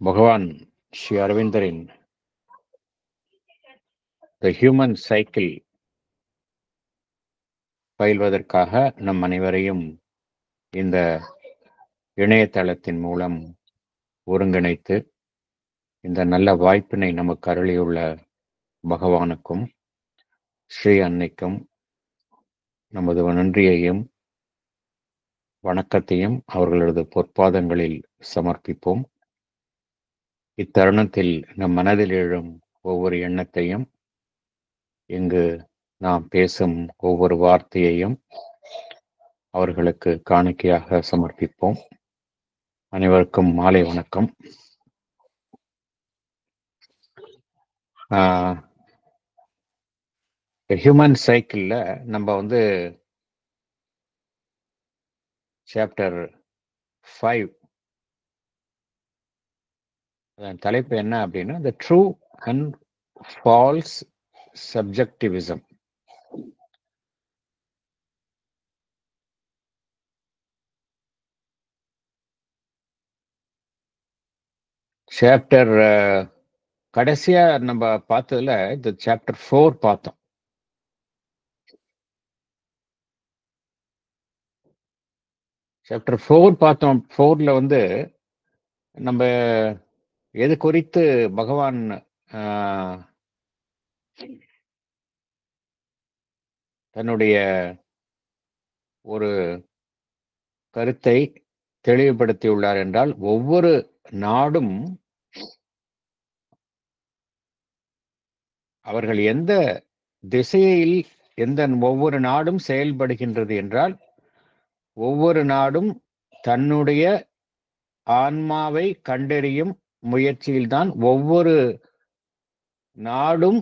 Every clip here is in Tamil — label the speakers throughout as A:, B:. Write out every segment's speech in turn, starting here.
A: பகவான் ஸ்ரீ அரவிந்தரின் த ஹியூமன் சைக்கிள் பயில்வதற்காக நம் அனைவரையும் இந்த இணையதளத்தின் மூலம் ஒருங்கிணைத்து இந்த நல்ல வாய்ப்பினை நமக்கு அருளியுள்ள பகவானுக்கும் ஸ்ரீ அன்னைக்கும் நமது நன்றியையும் வணக்கத்தையும் அவர்களது பொற்பாதங்களில் சமர்ப்பிப்போம். இத்தருணத்தில் நம் மனதில் எழும் ஒவ்வொரு எண்ணத்தையும், இங்கு நாம் பேசும் ஒவ்வொரு வார்த்தையையும் அவர்களுக்கு காணிக்கையாக சமர்ப்பிப்போம். அனைவருக்கும் மாலை வணக்கம். ஹியூமன் சைக்கிள்ல நம்ம சாப்டர் 5 தலைப்பு என்ன அப்படின்னா, the true and false subjectivism. Chapter கடைசியா நம்ம பார்த்ததுல இந்த சாப்டர் 4 பார்த்தோம். சாப்டர் 4 பார்த்தோம். 4ல நம்ம எது குறித்து பகவான் தன்னுடைய ஒரு கருத்தை தெளிவுபடுத்தியுள்ளார் என்றால், ஒவ்வொரு நாடும் அவர்கள் எந்த திசையில் ஒவ்வொரு நாடும் செயல்படுகின்றது என்றால், ஒவ்வொரு நாடும் தன்னுடைய ஆன்மாவை கண்டறியும் முயற்சியில்தான் ஒவ்வொரு நாடும்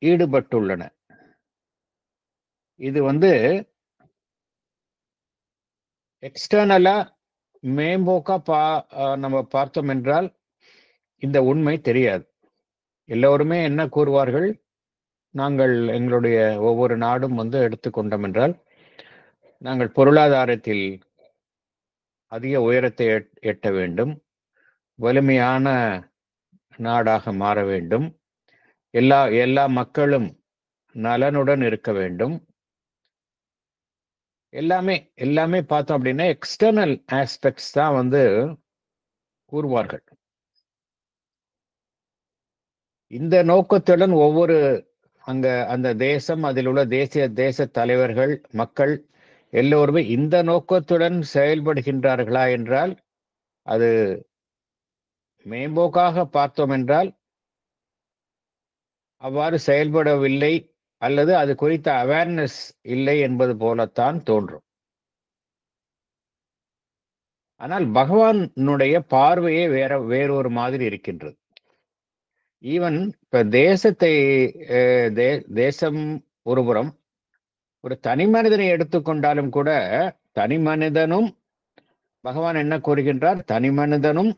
A: ஈடுபட்டுள்ளன. இது எக்ஸ்டர்னலா மேம்போக்கா நம்ம பார்த்தோம் என்றால் இந்த உண்மை தெரியாது. எல்லோருமே என்ன கூறுவார்கள், நாங்கள் எங்களுடைய ஒவ்வொரு நாடும் எடுத்துக்கொண்டோம் என்றால் நாங்கள் பொருளாதாரத்தில் அதிக உயரத்தை எட்ட வேண்டும், வலிமையான நாடாக மாற வேண்டும், எல்லா மக்களும் நலனுடன் இருக்க வேண்டும். எல்லாமே பார்த்தோம் அப்படின்னா எக்ஸ்டர்னல் ஆஸ்பெக்ட்ஸ் தான் கூறுவார்கள். இந்த நோக்கத்துடன் ஒவ்வொரு அந்த தேசம், அதில் உள்ள தேச தலைவர்கள், மக்கள் எல்லோருமே இந்த நோக்கத்துடன் செயல்படுகின்றார்களா என்றால், அது மேம்போக்காக பார்த்தோம் என்றால் அவ்வாறு செயல்படவில்லை, அல்லது அது குறித்த அவேர்னஸ் இல்லை என்பது போலத்தான் தோன்றும். ஆனால் பகவானுடைய பார்வையே வேறொரு மாதிரி இருக்கின்றது. ஈவன் இப்ப தேசம் ஒருபுறம், ஒரு தனி மனிதனை எடுத்துக்கொண்டாலும் கூட, தனி மனிதனும் பகவான் என்ன கூறுகின்றார், தனி மனிதனும்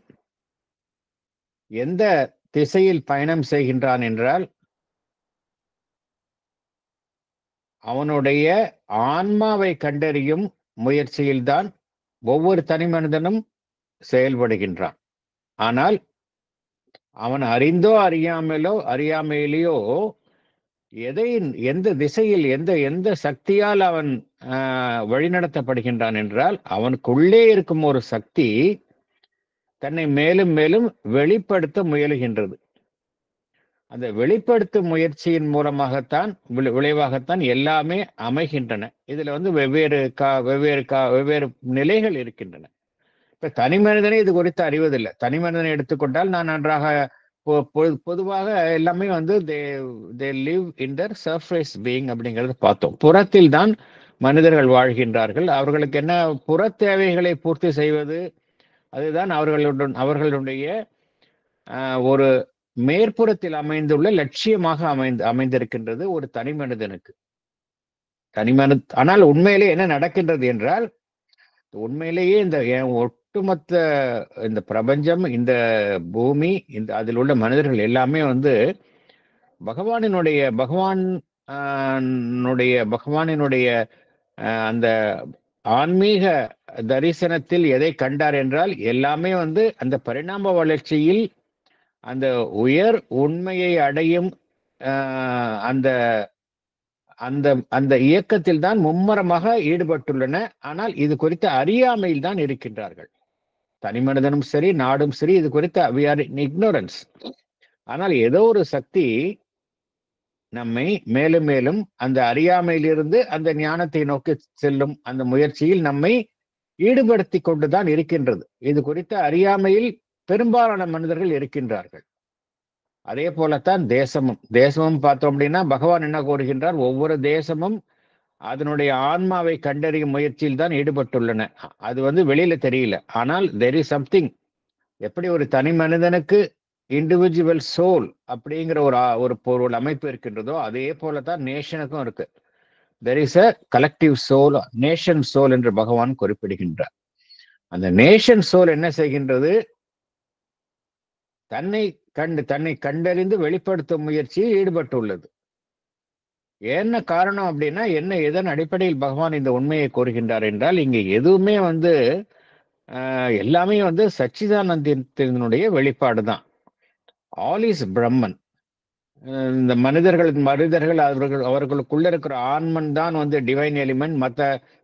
A: எந்த திசையில் பயணம் செய்கின்றான் என்றால், அவனுடைய ஆன்மாவை கண்டறியும் முயற்சியில்தான் ஒவ்வொரு தனி மனிதனும் செயல்படுகின்றான். ஆனால் அவன் அறிந்தோ அறியாமையிலேயோ எந்த திசையில் எந்த சக்தியால் அவன் வழிநடத்தப்படுகின்றான் என்றால், அவனுக்குள்ளே இருக்கும் ஒரு சக்தி தன்னை மேலும் மேலும் வெளிப்படுத்த முயலுகின்றது. அந்த வெளிப்படுத்தும் முயற்சியின் மூலமாகத்தான் விளைவாகத்தான் எல்லாமே அமைகின்றன. இதுல வெவ்வேறு நிலைகள் இருக்கின்றன. இப்ப தனி மனிதனே இது குறித்து அறிவதில்லை. தனி மனிதனை எடுத்துக்கொண்டால், நான் நன்றாக பொதுவாக எல்லாமே they live in their surface being அப்படிங்கறத பார்த்தோம். புறத்தில் தான் மனிதர்கள் வாழ்கின்றார்கள். அவர்களுக்கு என்ன புற தேவைகளை பூர்த்தி செய்வது, அதுதான் அவர்களுடைய ஒரு மேற்புறத்தில் அமைந்துள்ள லட்சியமாக அமைந்திருக்கின்றது ஒரு தனி மனிதனுக்கு. ஆனால் உண்மையிலே என்ன நடக்கின்றது என்றால், உண்மையிலேயே இந்த ஒட்டுமொத்த இந்த பிரபஞ்சம், இந்த பூமி, அதில் உள்ள மனிதர்கள் எல்லாமே பகவானினுடைய அந்த ஆன்மீக தரிசனத்தில் எதை கண்டார் என்றால் எல்லாமே வந்து அந்த பரிணாம வளர்ச்சியில் அந்த உயர் உண்மையை அடையும் அந்த அந்த அந்த இயக்கத்தில் தான் மும்மரமாக ஈடுபட்டுள்ளன. ஆனால் இது குறித்த அறியாமையில் தான் இருக்கின்றார்கள். தனி மனிதனும் சரி, நாடும் சரி, இது குறித்த we are in ignorance. ஆனால் ஏதோ ஒரு சக்தி நம்மை மேலும் மேலும் அந்த அறியாமையிலிருந்து அந்த ஞானத்தை நோக்கி செல்லும் அந்த முயற்சியில் நம்மை ஈடுபடுத்தி கொண்டுதான் இருக்கின்றது. இது குறித்த அறியாமையில் பெரும்பாலான மனிதர்கள் இருக்கின்றார்கள். அதே போலத்தான் தேசமும் பார்த்தோம் அப்படின்னா பகவான் என்ன கூறுகின்றார், ஒவ்வொரு தேசமும் அதனுடைய ஆன்மாவை கண்டறியும் முயற்சியில் தான் ஈடுபட்டுள்ளன. அது வந்து வெளியில தெரியல. ஆனால் தெர் இஸ் சம்திங். எப்படி ஒரு தனி மனிதனுக்கு இண்டிவிஜுவல் சோல் அப்படிங்கிற ஒரு பொருள் அமைப்பு இருக்கின்றதோ, அதே போலதான் நேஷனுக்கும் இருக்கு. There is a collective soul, nation soul என்று பகவான் குறிப்பிடுகின்றார். அந்த நேஷன் சோல் என்ன செய்கின்றது, தன்னை கண்டறிந்து வெளிப்படுத்தும் முயற்சியில் ஈடுபட்டுள்ளது. என்ன காரணம் அப்படின்னா, எதன் அடிப்படையில் பகவான் இந்த உண்மையை கூறுகின்றார் என்றால், இங்க எதுவுமே வந்து எல்லாமே வந்து சச்சிதானந்தத்தினுடைய வெளிப்பாடு தான். ஆல் இஸ் பிரம்மன். இந்த மனிதர்கள் அவர்களுக்குள்ள இருக்கிற ஆன்மன் தான் வந்து டிவைன் எலிமெண்ட். மற்ற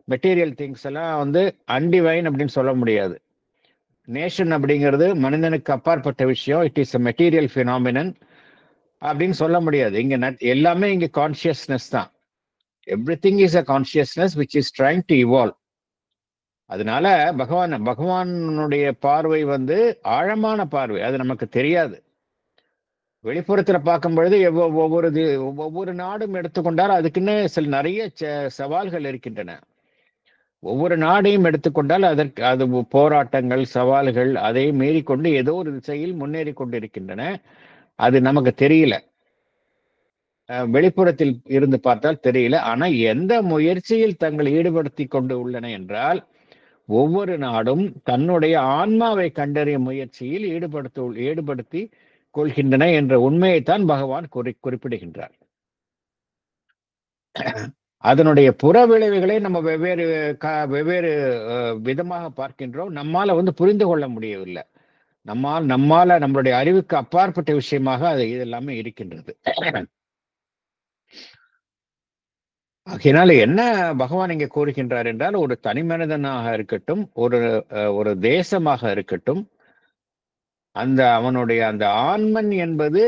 A: மெட்டீரியல் திங்ஸ் எல்லாம் வந்து அன்டிவைன் அப்படின்னு சொல்ல முடியாது. நேஷன் அப்படிங்கிறது மனிதனுக்கு அப்பாற்பட்ட விஷயம். It is a material phenomenon அப்படின்னு சொல்ல முடியாது. இங்க எல்லாமே இங்க கான்சியஸ்னஸ் தான். Everything is a consciousness which is trying to evolve. அதனால பகவானுடைய பார்வை வந்து ஆழமான பார்வை. அது நமக்கு தெரியாது. வெளிப்புறத்துல பார்க்கும் பொழுது ஒவ்வொரு நாடும் எடுத்துக்கொண்டால் அதுக்குன்னு நிறைய சவால்கள் இருக்கின்றன. ஒவ்வொரு நாடையும் எடுத்துக்கொண்டால் அது போராட்டங்கள், சவால்கள், அதை மீறிக்கொண்டு ஏதோ ஒரு திசையில் முன்னேறி கொண்டிருக்கின்றன. அது நமக்கு தெரியல, வெளிப்புறத்தில் இருந்து பார்த்தால் தெரியல. ஆனா எந்த முயற்சியில் தங்களை ஈடுபடுத்தி கொண்டு உள்ளன என்றால், ஒவ்வொரு நாடும் தன்னுடைய ஆன்மாவை கண்டறியும் முயற்சியில் ஈடுபடுத்தி கொள்கின்றன என்ற உண்மையைத்தான் பகவான் குறிப்பிடுகின்றார். அதனுடைய புற விளைவுகளை நம்ம வெவ்வேறு விதமாக பார்க்கின்றோம். நம்மால வந்து புரிந்து கொள்ள முடியவில்லை. நம்மால நம்மளுடைய அறிவுக்கு அப்பாற்பட்ட விஷயமாக அது இதெல்லாமே இருக்கின்றது. ஆகையினால என்ன பகவான் இங்கே கூறுகின்றார் என்றால், ஒரு தனி மனிதனாக இருக்கட்டும், ஒரு தேசமாக இருக்கட்டும், அவனுடைய அந்த ஆன்மன் என்பது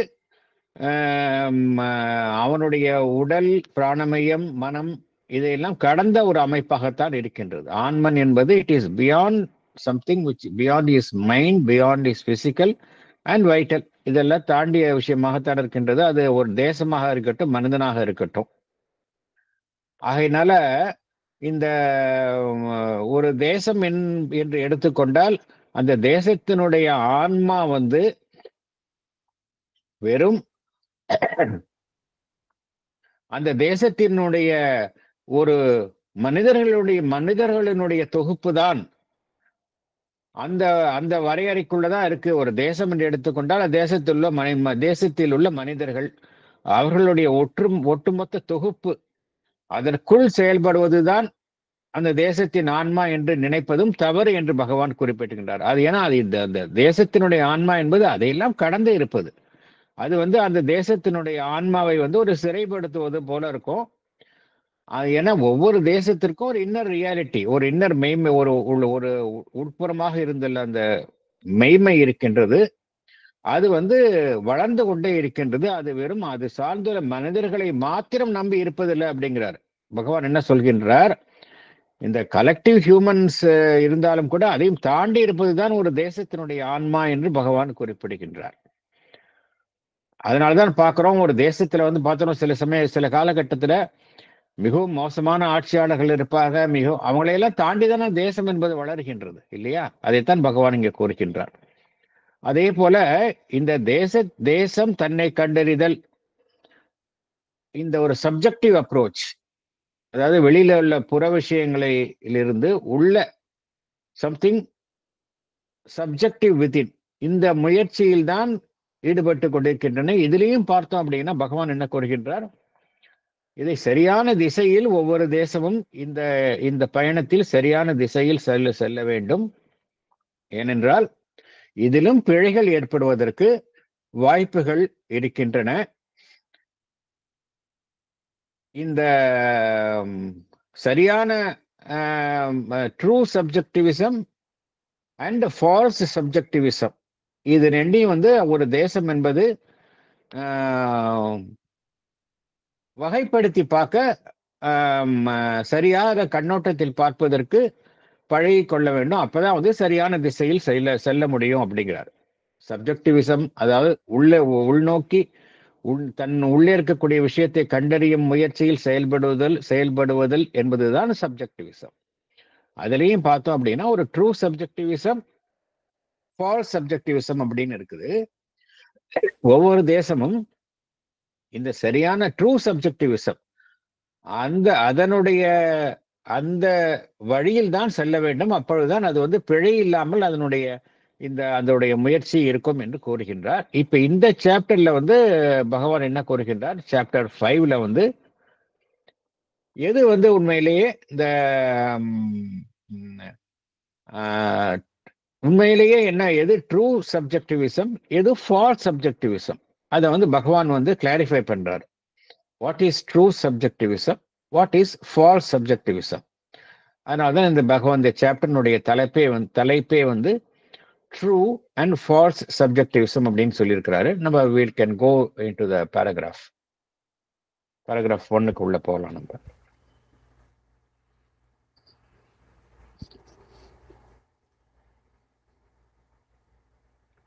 A: அவனுடைய உடல், பிராணமயம், மனம் இதையெல்லாம் கடந்த ஒரு அமைப்பாகத்தான் இருக்கின்றது. ஆன்மன் என்பது it is beyond something which beyond is mind, beyond is physical and vital. இதெல்லாம் தாண்டிய விஷயமாகத்தான் இருக்கின்றது. அது ஒரு தேசமாக இருக்கட்டும், மனிதனாக இருக்கட்டும். ஆகையினால இந்த ஒரு தேசம் என்று எடுத்துக்கொண்டால், அந்த தேசத்தினுடைய ஆன்மா வந்து வெறும் அந்த தேசத்தினுடைய ஒரு மனிதர்களினுடைய தொகுப்பு தான். அந்த வரையறைக்குள்ளதான் இருக்கு. ஒரு தேசம் என்று எடுத்துக்கொண்டால் தேசத்தில் உள்ள மனிதர்கள், அவர்களுடைய ஒட்டுமொத்த தொகுப்பு, அதற்குள் செயல்படுவதுதான் அந்த தேசத்தின் ஆன்மா என்று நினைப்பதும் தவறு என்று பகவான் குறிப்பிட்டுகின்றார். அது ஏன்னா அது அந்த தேசத்தினுடைய ஆன்மா என்பது அதையெல்லாம் கடந்து இருப்பது. அது வந்து அந்த தேசத்தினுடைய ஆன்மாவை வந்து ஒரு சிறைப்படுத்துவது போல இருக்கும். ஏன்னா ஒவ்வொரு தேசத்திற்கும் ஒரு இன்னர் ரியாலிட்டி, ஒரு இன்னர் மெய்மை, ஒரு உட்புறமாக இருந்துள்ள அந்த மெய்மை இருக்கின்றது. அது வந்து வளர்ந்து கொண்டே இருக்கின்றது. அது சார்ந்துள்ள மனிதர்களை மாத்திரம் நம்பி இருப்பதில்லை அப்படிங்கிறார் பகவான். என்ன சொல்கின்றார், இந்த கலெக்டிவ் ஹியூமன்ஸ் இருந்தாலும் கூட அதையும் தாண்டி இருப்பதுதான் ஒரு தேசத்தினுடைய ஆன்மா என்று பகவான் குறிப்பிடுகின்றார். அதனாலதான் பார்க்கிறோம், ஒரு தேசத்துல வந்து பார்த்தோம், சில காலகட்டத்துல மிகவும் மோசமான ஆட்சியாளர்கள் இருப்பாங்க. அவங்களையெல்லாம் தாண்டிதானே தேசம் என்பது வளர்கின்றது இல்லையா? அதைத்தான் பகவான் இங்கே கூறுகின்றார். அதே போல இந்த தேசம் தன்னை கண்டறிதல், இந்த ஒரு சப்ஜெக்டிவ் அப்ரோச், அதாவது வெளியில உள்ள புற விஷயங்களிலிருந்து உள்ள சம்திங் சப்ஜெக்டிவ் வித்தின், இந்த முயற்சியில் தான் ஈடுபட்டு கொண்டிருக்கின்றன. இதுலேயும் பார்த்தோம் அப்படின்னா பகவான் என்ன கூறுகின்றார், இதை சரியான திசையில் ஒவ்வொரு தேசமும் இந்த இந்த பயணத்தில் சரியான திசையில் செல்ல வேண்டும். ஏனென்றால் இதிலும் பிழைகள் ஏற்படுவதற்கு வாய்ப்புகள் இருக்கின்றன. இந்த சரியான ட்ரூ சப்ஜெக்டிவிசம் அண்ட் ஃபால்ஸ் சப்ஜெக்டிவிசம், இது ரெண்டையும் வந்து ஒரு தேசம் என்பது வகைப்படுத்தி பார்க்க சரியான கண்ணோட்டத்தில் பார்ப்பதற்கு பழகி கொள்ள வேண்டும். அப்பதான் வந்து சரியான திசையில் செல்ல முடியும் அப்படிங்கிறார். சப்ஜெக்டிவிசம், அதாவது உள்நோக்கி தன் உள்ளே இருக்கக்கூடிய விஷயத்தை கண்டறியும் முயற்சியில் செயல்படுவதல் என்பதுதான் சப்ஜெக்டிவிசம். அதுலயும் பார்த்தோம் அப்படின்னா ஒரு ட்ரூ சப்ஜெக்டிவிசம், ஃபால்ஸ் சப்ஜெக்டிவிசம் அப்படின்னு இருக்குது. ஒவ்வொரு தேசமும் இந்த சரியான ட்ரூ சப்ஜெக்டிவிசம் அதனுடைய அந்த வழியில் தான் செல்ல வேண்டும். அப்பொழுதுதான் அது வந்து பிழை இல்லாமல் அதனுடைய முயற்சி இருக்கும் என்று கூறுகின்றார். இப்ப இந்த சாப்டர்ல வந்து பகவான் என்ன கூறுகின்றார்? சாப்டர் 5ல வந்து எது வந்து உண்மையிலேயே இந்த உண்மையிலேயே எது ட்ரூ சப்ஜெக்டிவிசம், எது ஃபால்ஸ் சப்ஜெக்டிவிசம், அதை வந்து பகவான் வந்து கிளாரிஃபை பண்றார். What is true subjectivism, what is false subjectivism. அதனால்தான் இந்த பகவான் இந்த சாப்டர்னுடைய தலைப்பே வந்து ட்ரூ அண்ட் ஃபால்ஸ் சப்ஜெக்டிவிசம் அப்படின்னு சொல்லியிருக்கிறாரு. நம்ம we can go into the paragraph 1க்கு உள்ள போகலாம். நம்ம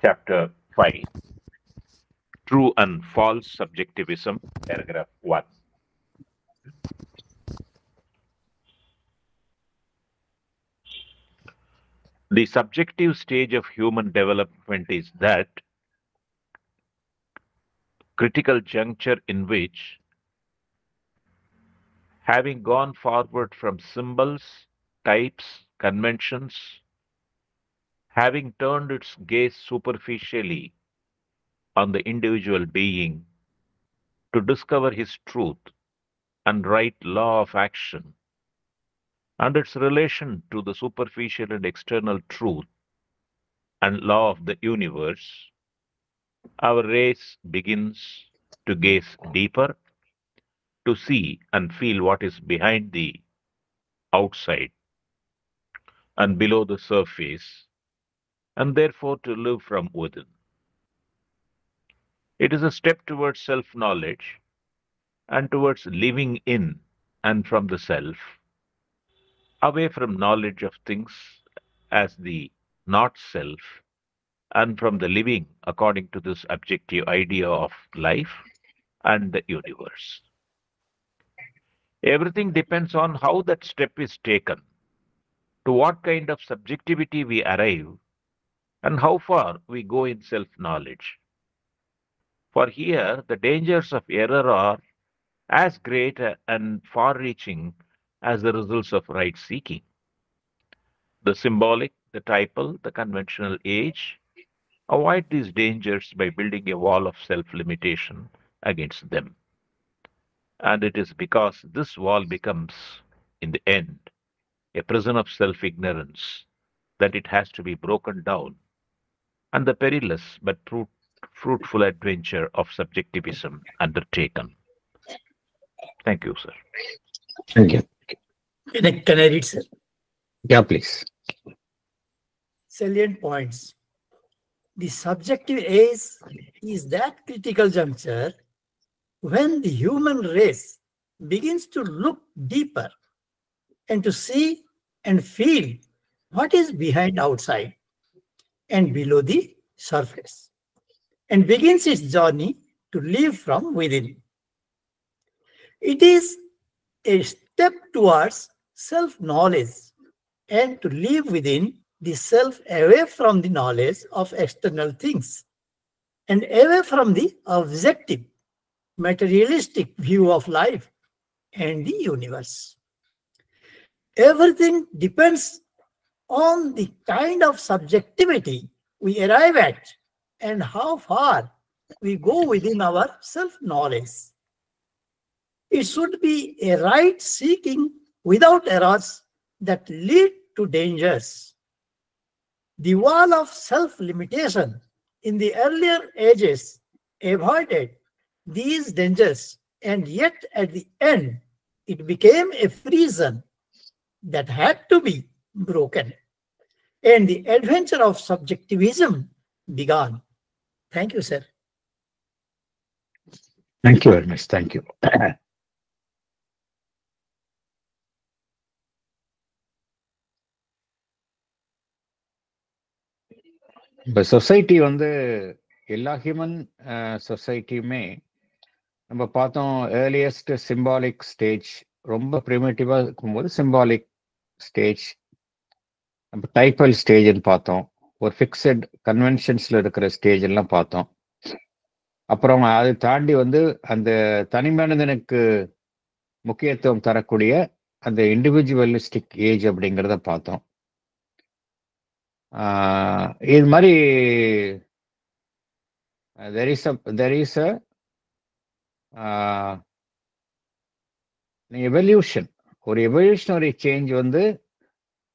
B: Chapter 5, True and False Subjectivism, paragraph 1. The subjective stage of human development is that critical juncture in which, having gone forward from symbols, types, conventions, having turned its gaze superficially on the individual being to discover his truth and right law of action and its relation to the superficial and external truth and law of the universe, our race begins to gaze deeper, to see and feel what is behind the outside and below the surface, and therefore to live from within. It is a step towards self-knowledge and towards living in and from the self, away from knowledge of things as the not self, and from the living according to this objective idea of life and the universe. Everything depends on how that step is taken, to what kind of subjectivity we arrive, and how far we go in self-knowledge. For here, the dangers of error are as great and far-reaching as the results of right-seeking. The symbolic, the typal, the conventional age avoid these dangers by building a wall of self-limitation against them. And it is because this wall becomes, in the end, a prison of self-ignorance that it has to be broken down, and the perilous but fruitful adventure of subjectivism undertaken. Thank you, sir.
A: Thank you.
C: Can I read, sir?
A: Yeah, please.
C: Salient points. The subjective age is that critical juncture when the human race begins to look deeper and to see and feel what is behind outside and below the surface, and begins its journey to live from within. It is a step towards self-knowledge and to live within the self, away from the knowledge of external things and away from the objective, materialistic view of life and the universe. Everything depends on the kind of subjectivity we arrive at and how far we go within our self-knowledge. It should be a right seeking without errors that lead to dangers. The wall of self-limitation in the earlier ages avoided these dangers, and yet at the end, it became a prison that had to be broken. And the adventure of subjectivism began. Thank you, sir.
A: Thank you very much. Thank you. இப்போ சொசைட்டி வந்து எல்லா ஹியூமன் சொசைட்டியுமே நம்ம பார்த்தோம். ஏர்லியஸ்ட் சிம்பாலிக் ஸ்டேஜ், ரொம்ப ப்ரிமிட்டிவா இருக்கும்போது சிம்பாலிக் ஸ்டேஜ், நம்ம டைப்பல் ஸ்டேஜ்னு பார்த்தோம். ஒரு ஃபிக்ஸட் கன்வென்ஷன்ஸ்ல இருக்கிற ஸ்டேஜ் எல்லாம் பார்த்தோம். அப்புறம் அதை தாண்டி வந்து அந்த தனி மனிதனுக்கு முக்கியத்துவம் தரக்கூடிய அந்த இண்டிவிஜுவலிஸ்டிக் ஏஜ் அப்படிங்கிறத பார்த்தோம். இது மாதிரி there is a எவல்யூஷன், ஒரு எவல்யூஷனரி சேஞ்ச் வந்து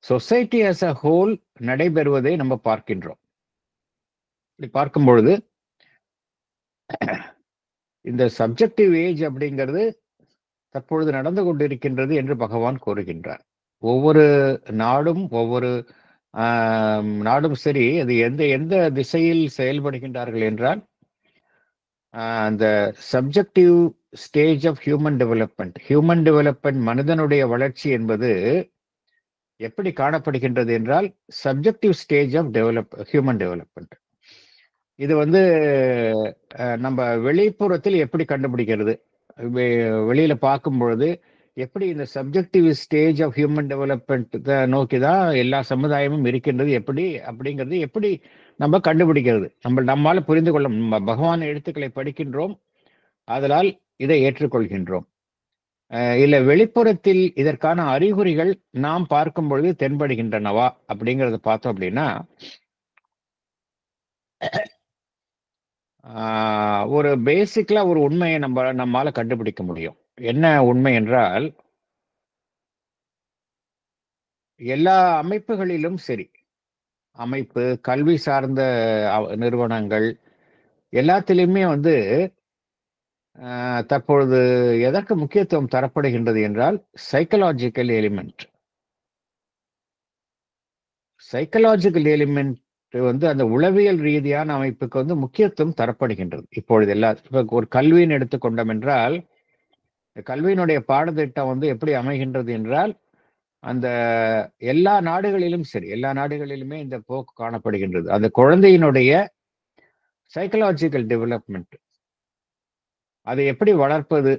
A: சொசைட்டி ஆஸ் அ ஹோல் நடைபெறுவதை நம்ம பார்க்கின்றோம். இப்படி பார்க்கும் பொழுது இந்த சப்ஜெக்டிவ் ஏஜ் அப்படிங்கிறது தற்பொழுது நடந்து கொண்டிருக்கின்றது என்று பகவான் கூறுகின்றார். ஒவ்வொரு நாடும் சரி, அது எந்த திசையில் செயல்படுகின்றார்கள் என்றால் அந்த subjective stage of human development, மனிதனுடைய வளர்ச்சி என்பது எப்படி காணப்படுகின்றது என்றால் subjective stage of human development. இது வந்து நம்ம வெளிப்புறத்தில் எப்படி கண்டுபிடிக்கிறது, வெளியில பார்க்கும் பொழுது எப்படி இந்த subjective stage of human development நோக்கி தான் எல்லா சமுதாயமும் இருக்கின்றது, அப்படிங்கிறது எப்படி நம்ம கண்டுபிடிக்கிறது, நம்மால புரிந்து கொள்ள. பகவான் எழுத்துக்களை படிக்கின்றோம், அதனால் இதை ஏற்றுக்கொள்கின்றோம். இல்ல வெளிப்புறத்தில் இதற்கான அறிகுறிகள் நாம் பார்க்கும் பொழுது தென்படுகின்றனவா அப்படிங்கறத பார்த்தோம் அப்படின்னா, ஒரு பேசிக்கலா ஒரு உண்மையை நம்மால கண்டுபிடிக்க முடியும். என்ன உண்மை என்றால், எல்லா அமைப்புகளிலும் சரி, அமைப்பு, கல்வி சார்ந்த நிறுவனங்கள் எல்லாத்திலுமே வந்து தற்பொழுது எதற்கு முக்கியத்துவம் தரப்படுகின்றது என்றால் சைக்கலாஜிக்கல் எலிமெண்ட் வந்து அந்த உளவியல் ரீதியான அமைப்புக்கு வந்து முக்கியத்துவம் தரப்படுகின்றது. இப்பொழுது ஒரு கல்வின்னு எடுத்துக்கொண்டோம் என்றால், கல்வியினுடைய பாடத்திட்டம் வந்து எப்படி அமைகின்றது என்றால், அந்த எல்லா நாடுகளிலும் சரி, எல்லா நாடுகளிலுமே இந்த போக்கு காணப்படுகின்றது. அந்த குழந்தையினுடைய சைக்கலாஜிக்கல் டெவலப்மெண்ட், அதை எப்படி வளர்ப்பது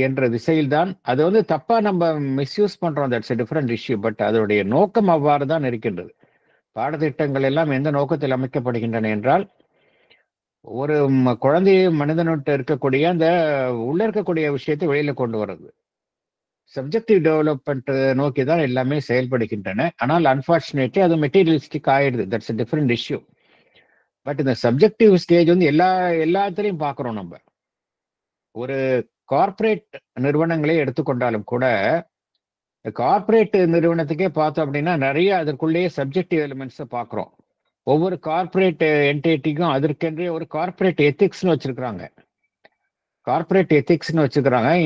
A: என்ற திசையில் தான். அது வந்து தப்பா நம்ம மிஸ்யூஸ் பண்றோம், that's a different issue. But அதனுடைய நோக்கம் அவ்வாறு தான் இருக்கின்றது. பாடத்திட்டங்கள் எல்லாம் எந்த நோக்கத்தில் அமைக்கப்படுகின்றன என்றால், ஒரு குழந்தைய மனிதனுட்டு இருக்கக்கூடிய அந்த உள்ள இருக்கக்கூடிய விஷயத்தை வெளியில கொண்டு வர்றது, சப்ஜெக்டிவ் டெவலப்மெண்ட் நோக்கி தான் எல்லாமே செயல்படுகின்றன. ஆனால் அன்பார்ச்சுனேட்லி அது மெட்டீரியலிஸ்டிக் ஆயிடுது, that's a different issue. But இந்த சப்ஜெக்டிவ் ஸ்டேஜ் வந்து எல்லாத்திலையும் பார்க்கிறோம். நம்ம ஒரு கார்ப்பரேட் நிறுவனங்களே எடுத்துக்கொண்டாலும் கூட, கார்ப்பரேட் நிறுவனத்துக்கே பார்த்தோம் அப்படின்னா நிறைய அதற்குள்ளேயே சப்ஜெக்டிவ் எலிமெண்ட்ஸை பார்க்குறோம். ஒவ்வொரு கார்ப்பரேட் என்டிட்டிக்கும் அதற்கென்றே ஒரு கார்ப்பரேட் எத்திக்ஸ்னு வச்சிருக்கிறாங்க.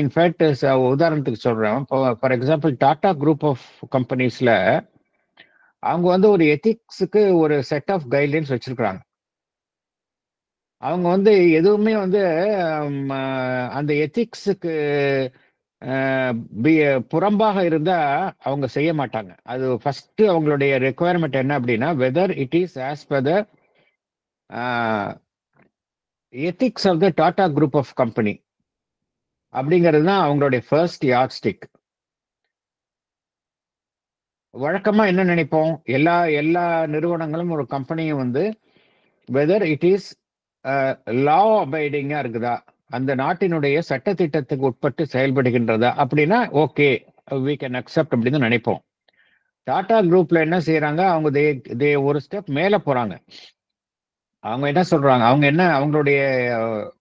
A: இன்ஃபேக்ட் உதாரணத்துக்கு சொல்றேன், for example Tata group of கம்பெனிஸ்ல அவங்க வந்து ஒரு எத்திக்ஸுக்கு ஒரு செட் ஆஃப் கைட்லைன்ஸ் வச்சிருக்கிறாங்க. அவங்க வந்து எதுவுமே வந்து அந்த எத்திக்ஸுக்கு புறம்பாக இருந்தா அவங்க செய்ய மாட்டாங்க. அது ஃபர்ஸ்ட் அவங்களுடைய ரெக்குவயர்மெண்ட் என்ன அப்படின்னா, whether it is as per the ethics of the Tata group of company அப்படிங்கிறது தான் அவங்களுடைய ஃபர்ஸ்ட் யார்ட் ஸ்டிக். வழக்கமா என்ன நினைப்போம், எல்லா நிறுவனங்களும் ஒரு கம்பெனியும் வந்து வெதர் இட் இஸ் லா அபைடிங்கா இருக்குதா, அந்த நாட்டினுடைய சட்டத்திட்டத்துக்கு உட்பட்டு செயல்படுகின்றதா அப்படின்னா ஓகே we can accept அப்படின்னு நினைப்போம். டாடா குரூப்ல என்ன செய்யறாங்க, அவங்க தே ஒரு ஸ்டெப் மேல போறாங்க. அவங்க என்ன சொல்றாங்க,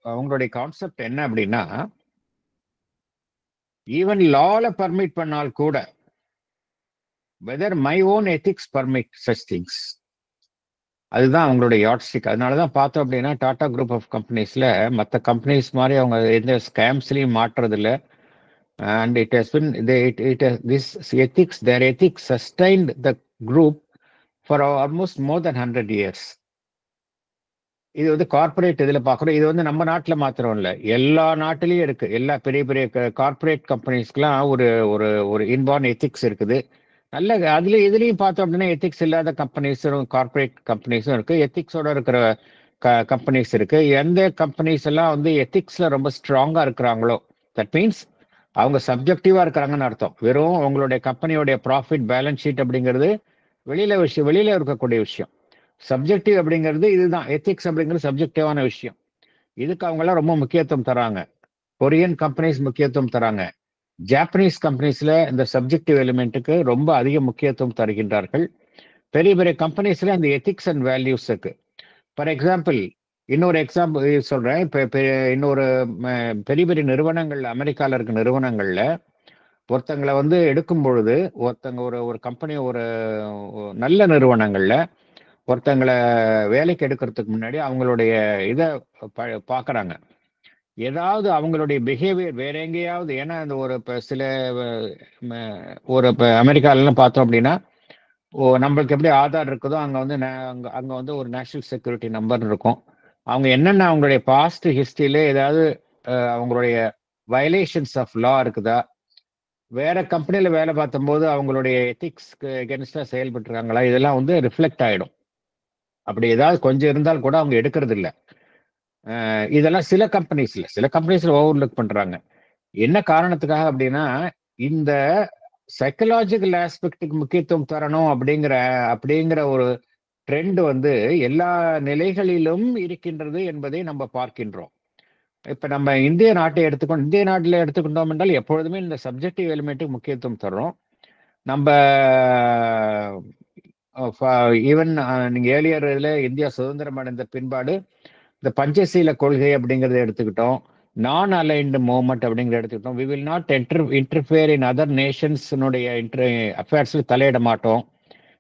A: அவங்களுடைய கான்செப்ட் என்ன அப்படின்னா, ஈவன் லால பர்மிட் பண்ணால் கூட, weather my own ethics permit such things, அதுதான் அவங்களுடைய யாட்ஸ்டிக். அதனாலதான் பார்த்தோம் அப்படின்னா டாடா குரூப் ஆஃப் கம்பெனிஸ்ல மற்ற கம்பெனிஸ் மாதிரி அவங்க எந்த ஸ்கேம்ஸ்லையும் மாற்றுறது இல்லை. And it has been this ethics, their ethics sustained the group for almost more than 100 years. இது வந்து கார்பரேட் இதுல பாக்குறோம். இது வந்து நம்ம நாட்டுல மாத்திரம் இல்ல, எல்லா நாட்டிலயும் இருக்கு. எல்லா பெரிய பெரிய கார்பரேட் கம்பெனிஸ்க்குலாம் ஒரு ஒரு ஒரு இன்பார்ன் எத்திக்ஸ் இருக்குது. நல்ல அதுல இதுலயும் பார்த்தோம் அப்படின்னா எத்திக்ஸ் இல்லாத கம்பெனிஸும் கார்பரேட் கம்பெனிஸும் இருக்கு, எத்திக்ஸோட இருக்கிற கம்பெனிஸ் இருக்கு. எந்த கம்பெனிஸ் எல்லாம் வந்து எத்திக்ஸ்ல ரொம்ப ஸ்ட்ராங்கா இருக்கிறாங்களோ, தட் மீன்ஸ் அவங்க சப்ஜெக்டிவா இருக்கிறாங்கன்னு அர்த்தம். வெறும் உங்களுடைய கம்பெனியோடைய ப்ராஃபிட் பேலன்ஸ் ஷீட் அப்படிங்கிறது வெளியில இருக்கக்கூடிய விஷயம். சப்ஜெக்டிவ் அப்படிங்கிறது இதுதான், எத்திக்ஸ் அப்படிங்கிறது சப்ஜெக்டிவான விஷயம். இதுக்கு அவங்க எல்லாம் ரொம்ப முக்கியத்துவம் தராங்க. கொரியன் கம்பெனிஸ் முக்கியத்துவம் தராங்க. ஜாப்பனீஸ் கம்பெனிஸ்ல இந்த சப்ஜெக்டிவ் எலிமெண்ட்டுக்கு ரொம்ப அதிக முக்கியத்துவம் தருகின்றார்கள். பெரிய பெரிய கம்பெனிஸ்ல இந்த எத்திக்ஸ் அண்ட் வேல்யூஸ் இருக்கு. ஃபார் எக்ஸாம்பிள், இன்னொரு எக்ஸாம்பிள் சொல்றேன். இப்ப இன்னொரு பெரிய பெரிய நிறுவனங்கள்ல, அமெரிக்கால இருக்க நிறுவனங்கள்ல ஒருத்தங்களை வந்து எடுக்கும் பொழுது, ஒருத்தங்க ஒரு கம்பெனி, ஒரு நல்ல நிறுவனங்கள்ல ஒருத்தங்களை வேலைக்கு எடுக்கிறதுக்கு முன்னாடி அவங்களுடைய இதை பார்க்குறாங்க. ஏதாவது அவங்களுடைய பிஹேவியர் வேற எங்கேயாவது, ஏன்னா அந்த ஒரு இப்போ சில ஒரு இப்போ அமெரிக்காலலாம் பார்த்தோம் அப்படின்னா, நம்மளுக்கு எப்படி ஆதார் இருக்குதோ அங்கே வந்து அங்கே வந்து ஒரு நேஷனல் செக்யூரிட்டி நம்பர் இருக்கும். அவங்க என்னென்ன அவங்களுடைய பாஸ்ட் ஹிஸ்டரியில ஏதாவது அவங்களுடைய வயலேஷன்ஸ் ஆஃப் லா இருக்குதா, வேற கம்பெனியில வேலை பார்த்தும்போது அவங்களுடைய எத்திக்ஸ்க்கு எகென்ஸ்டா செயல்பட்டுருக்காங்களா, இதெல்லாம் வந்து ரிஃப்ளெக்ட் ஆகிடும். அப்படி ஏதாவது கொஞ்சம் இருந்தால் கூட அவங்க எடுக்கிறது இல்லை. இதெல்லாம் சில கம்பெனிஸ்ல ஓவர்லுக் பண்றாங்க. என்ன காரணத்துக்காக அப்படின்னா, இந்த சைக்கலாஜிக்கல் ஆஸ்பெக்டுக்கு முக்கியத்துவம் தரணும் அப்படிங்கிற ஒரு ட்ரெண்ட் வந்து எல்லா நிலைகளிலும் இருக்கின்றது என்பதை நம்ம பார்க்கின்றோம். இப்ப நம்ம இந்திய நாட்டில் எடுத்துக்கொண்டோம் என்றால் எப்பொழுதுமே இந்த சப்ஜெக்டிவ் எலிமெண்ட்டுக்கு முக்கியத்துவம் தர்றோம். நம்ம ஈவன் நீங்க ஏர்லியர் இதுல இந்தியா சுதந்திரம் அடைந்த பின்பாடு இந்த பஞ்சசீல கொள்கை அப்படிங்கிறத எடுத்துக்கிட்டோம், நான் அலைன்டு மூவ்மெண்ட் அப்படிங்கிறத எடுத்துக்கிட்டோம். We will not interfere in other நேஷன்ஸினுடைய அஃபேர்ஸ்ல தலையிட மாட்டோம்.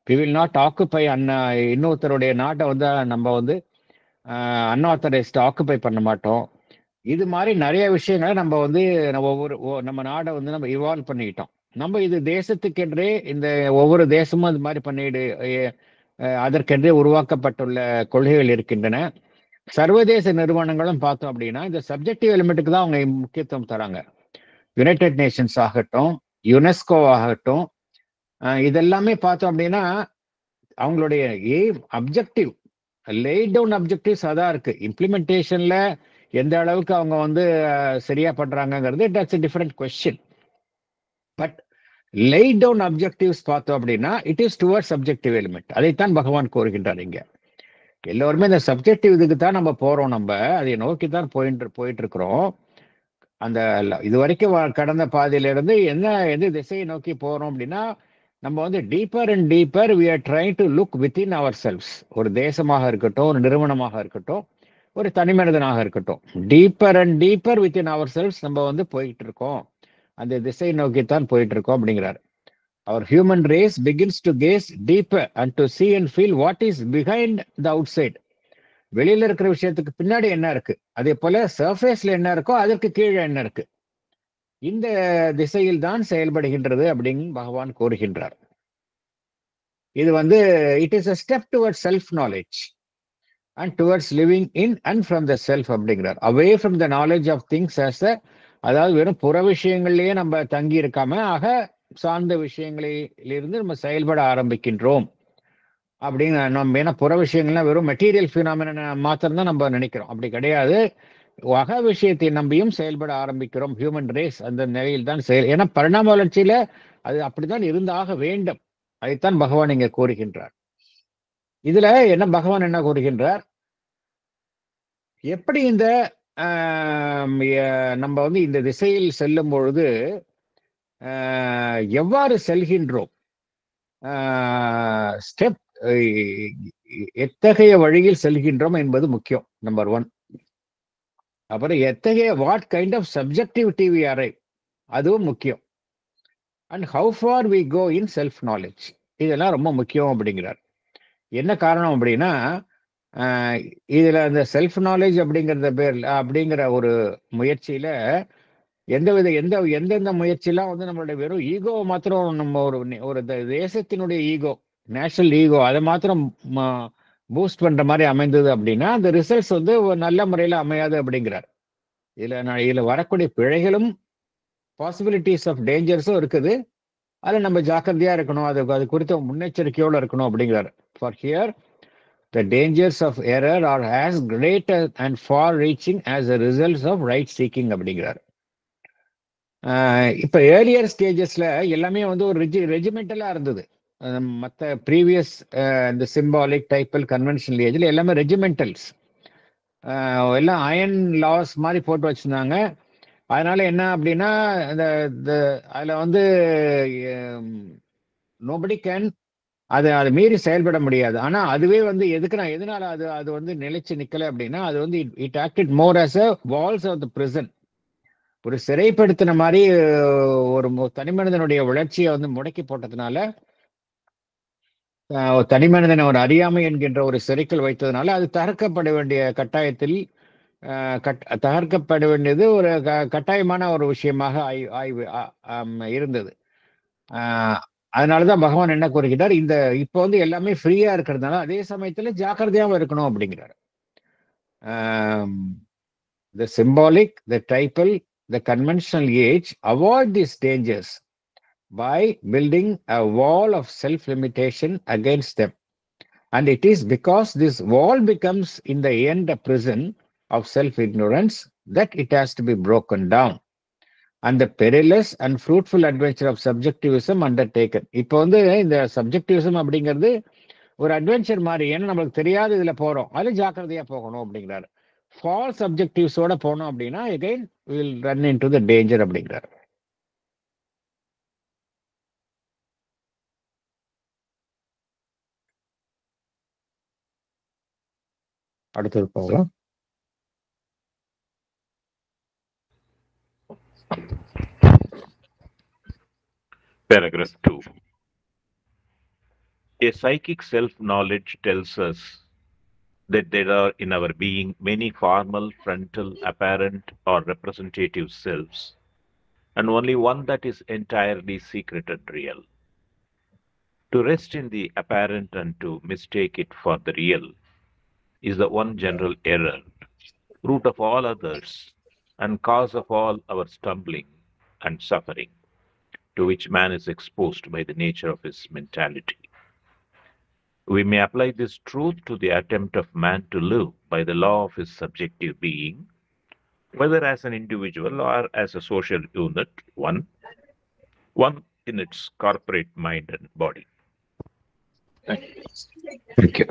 A: வி வில் நாட் ஆக்குப்பை இன்னொருத்தருடைய நாட்டை வந்து நம்ம வந்து அன்ஆத்தரைஸ்ட் ஆக்குப்பை பண்ண மாட்டோம். இது மாதிரி நிறைய விஷயங்களை நம்ம வந்து நம்ம நாடை வந்து நம்ம இவால்வ் பண்ணிக்கிட்டோம். நம்ம இது தேசத்துக்கென்றே இந்த ஒவ்வொரு தேசமும் இது மாதிரி பண்ணிடு அதற்கென்றே உருவாக்கப்பட்டுள்ள கொள்கைகள் இருக்கின்றன. சர்வதேச நிறுவனங்களும் பார்த்தோம் அப்படின்னா இந்த சப்ஜெக்டிவ் எலிமெண்ட்டுக்கு தான் அவங்க முக்கியத்துவம் தராங்க. யுனைடெட் நேஷன்ஸ் ஆகட்டும், யுனெஸ்கோ ஆகட்டும், இதெல்லாமே பார்த்தோம் அப்படின்னா அவங்களுடைய aim, objective, laid down objectives அதான் இருக்கு. இம்ப்ளிமெண்டேஷன்ல எந்த அளவுக்கு அவங்க வந்து சரியா பண்றாங்கிறது that's a different question. But laid down objectives பார்த்தோம் அப்படின்னா it is towards subjective element. அதைத்தான் பகவான் கோருகின்றார் இங்க. எல்லோருமே இந்த சப்ஜெக்டிவ் இதுக்கு தான் நம்ம போறோம், நம்ம அதை நோக்கி தான் போயிட்டு இருக்கிறோம். அந்த இது வரைக்கும் கடந்த பாதையில இருந்து எந்த திசையை நோக்கி போறோம் அப்படின்னா, நம்ம வந்து deeper and deeper we are trying to look within ourselves. ஒரு தேசமாக இருக்கட்டும், ஒரு நிறுவனமாக இருக்கட்டும், ஒரு தனி மனிதனாக இருக்கட்டும், deeper and deeper within ourselves நம்ம வந்து போயிட்டு இருக்கோம். அந்த திசை நோக்கித்தான் போயிட்டு இருக்கோம் அப்படிங்கிறார். அவர் human race begins to gaze deeper and to see and feel what is behind the outside. வெளியில இருக்கிற விஷயத்துக்கு பின்னாடி என்ன இருக்கு, அதே போல சர்ஃபேஸ்ல என்ன இருக்கோ அதற்கு கீழே என்ன இருக்கு, இந்த திசையில் தான் செயல்படுகின்றது அப்படின்னு பகவான் கூறுகின்றார். இது வந்து it is a step towards self knowledge and towards living in and from the self அப்படிங்கிறார். away from the knowledge of things as a, அதாவது வெறும் புற விஷயங்கள்லயே நம்ம தங்கி இருக்காம ஆக சார்ந்த விஷயங்களிலிருந்து நம்ம செயல்பட ஆரம்பிக்கின்றோம் அப்படின்னு நம்ம. ஏன்னா புற விஷயங்கள்லாம் வெறும் மெட்டீரியல் ஃபினாமினா மாத்திரம் தான் நம்ம நினைக்கிறோம், அப்படி கிடையாது. அக விஷயத்தை நம்பியும் செயல்பட ஆரம்பிக்கிறோம். ஹியூமன் ரேஸ் அந்த நிலையில் தான் ஏன்னா பரிணாம வளர்ச்சியில அது அப்படித்தான் இருந்தாக வேண்டும். அதைத்தான் பகவான் இங்க கூறுகின்றார். இதுல பகவான் என்ன கூறுகின்றார், எப்படி இந்த நம்ம வந்து இந்த திசையில் செல்லும் பொழுது எவ்வாறு செல்கின்றோம், ஸ்டெப் எத்தகைய வழியில் செல்கின்றோம் என்பது முக்கியம், நம்பர் 1. அப்புறம் எத்தகைய what kind of subjectivity we arrive, அதுவும் முக்கியம். And how far we go in self knowledge, இதெல்லாம் ரொம்ப முக்கியம் அப்படிங்கிறார். என்ன காரணம் அப்படின்னா, இதுல அந்த செல்ஃப் நாலேஜ் அப்படிங்கிறத பேர்ல அப்படிங்கிற ஒரு முயற்சியில எந்தெந்த முயற்சியெல்லாம் வந்து நம்மளுடைய வெறும் ஈகோவை மாத்திரம் நம்ம ஒரு தேசத்தினுடைய ஈகோ, நேஷனல் ஈகோ, அதை மாத்திரம் பூஸ்ட் பண்ற மாதிரி அமைந்தது அப்படின்னா அந்த ரிசல்ட்ஸ் வந்து ஒரு நல்ல முறையில் அமையாது அப்படிங்கிறார். இதுல வரக்கூடிய பிழைகளும் பாசிபிலிட்டிஸ் ஆஃப் டேஞ்சர்ஸும் இருக்குது. அதுல நம்ம ஜாக்கிரதையா இருக்கணும், அது குறித்த முன்னெச்சரிக்கையோடு இருக்கணும் அப்படிங்கிறார். For here the dangers of error are as great and far reaching as the results of right seeking அப்படிங்கிறார். இப்ப ஏர்லியர் ஸ்டேஜஸ்ல எல்லாமே வந்து ஒரு ரெஜிமெண்டலா இருந்தது. மற்ற ப்ரீவியஸ் இந்த சிம்பாலிக் டைப்பல் கன்வென்ஷனல் ஏஜ்ல எல்லாமே ரெஜிமெண்டல்ஸ், எல்லாம் அயன் லாஸ் மாதிரி போட்டு வச்சிருந்தாங்க. அதனால என்ன அப்படின்னா அதுல வந்து நோபடி கேன் அதை மீறி செயல்பட முடியாது. ஆனா அதுவே வந்து எதனால அது வந்து நிலைச்சு நிக்கல அப்படின்னா, அது வந்து it acted more as a walls of the prison, ஒரு சிறைப்படுத்தின மாதிரி ஒரு தனி மனிதனுடைய வளர்ச்சியை வந்து முடக்கி போட்டதுனால, தனி மனிதனை ஒரு அறியாமை என்கின்ற ஒரு சிறைக்குள் வைத்ததுனால அது தகர்க்கப்பட வேண்டிய கட்டாயத்தில் தகர்க்கப்பட வேண்டியது ஒரு கட்டாயமான ஒரு விஷயமாக இருந்தது. அதனாலதான் பகவான் என்ன கூறுகிறார், இப்போ வந்து எல்லாமே ஃப்ரீயா இருக்கிறதுனால அதே சமயத்துல ஜாக்கிரதையாவும் இருக்கணும் அப்படிங்கிறார். The symbolic, the typal, the conventional age avoid these dangers by building a wall of self-limitation against them. And it is because this wall becomes in the end a prison of self-ignorance that it has to be broken down. And the perilous and fruitful adventure of subjectivism undertaken. இப்போ வந்து இந்த சப்ஜெக்டிவிசம் அப்படிங்கிறது ஒரு அட்வென்ச்சர் மாதிரி, ஏன்னா நம்மளுக்கு தெரியாது இதுல போறோம், அது ஜாக்கிரதையா போகணும் அப்படிங்கிறாரு. ஃபால்ஸ் சப்ஜெக்டிவ்ஸோட போனோம் அப்படின்னா again we will run into the danger அப்படிங்கிறாரு. அடுத்தது போகலாம்.
B: Paragraph 2. A psychic self-knowledge tells us that there are in our being many formal, frontal, apparent, or representative selves, and only one that is entirely secret and real. To rest in the apparent and to mistake it for the real is the one general error, root of all others, and cause of all our stumbling and suffering, to which man is exposed by the nature of his mentality. We may apply this truth to the attempt of man to live by the law of his subjective being, whether as an individual or as a social unit, one in its corporate mind and body.
A: Thank you.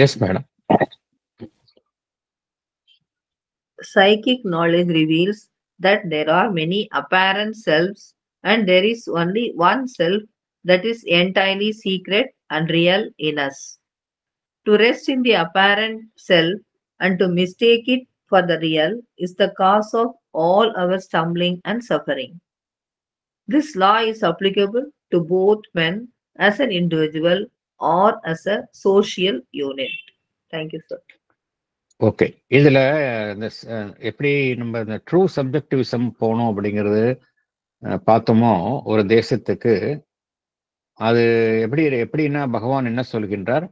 A: Yes, madam.
D: Psychic knowledge reveals that there are many apparent selves and there is only one self that is entirely secret and real in us. To rest in the apparent self and to mistake it for the real is the cause of all our stumbling and suffering. This law is applicable to both men as an individual or as a social unit. Thank you, sir.
A: Okay, இதுல எப்படி நம்ம இந்த ட்ரூ சப்ஜெக்டிவிசம் போனோம் அப்படிங்கிறது பார்த்தோமோ ஒரு தேசத்துக்கு, அது எப்படின்னா பகவான் என்ன சொல்கின்றார்,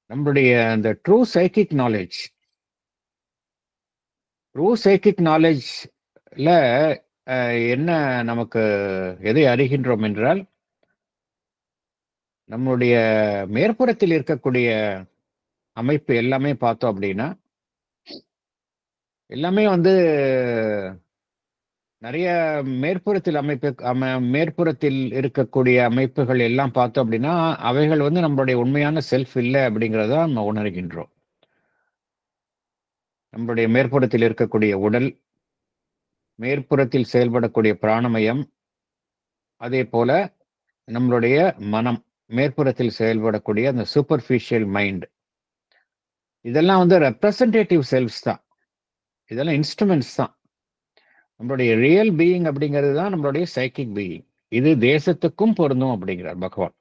A: நம்மளுடைய அந்த ட்ரூ சைக்கிக் நாலேஜ்ல என்ன நமக்கு எதை அறிகின்றோம் என்றால், நம்மளுடைய மேற்புறத்தில் இருக்கக்கூடிய அமைப்பு எல்லாமே பார்த்தோம் அப்படின்னா எல்லாமே வந்து நிறைய மேற்புறத்தில் இருக்கக்கூடிய அமைப்புகள் எல்லாம் பார்த்தோம் அப்படின்னா அவைகள் வந்து நம்மளுடைய உண்மையான செல்ஃப் இல்லை அப்படிங்கிறத நம்ம உணர்கின்றோம். நம்மளுடைய மேற்புறத்தில் இருக்கக்கூடிய உடல், மேற்புறத்தில் செயல்படக்கூடிய பிராணமயம், அதே போல நம்மளுடைய மனம், மேற்புறத்தில் செயல்படக்கூடிய அந்த சூப்பர்ஃபிஷியல் மைண்ட், இதெல்லாம் வந்து ரெப்ரசன்டேட்டிவ் செல்ஃப்ஸ் தான், இதெல்லாம் இன்ஸ்ட்ருமெண்ட்ஸ் தான். நம்மளுடைய ரியல் பீயிங் அப்படிங்கிறது தான் நம்மளுடைய சைக்கிக் பீயிங். இது தேசத்துக்கும் பொருந்தும் அப்படிங்கிறார் பகவான்.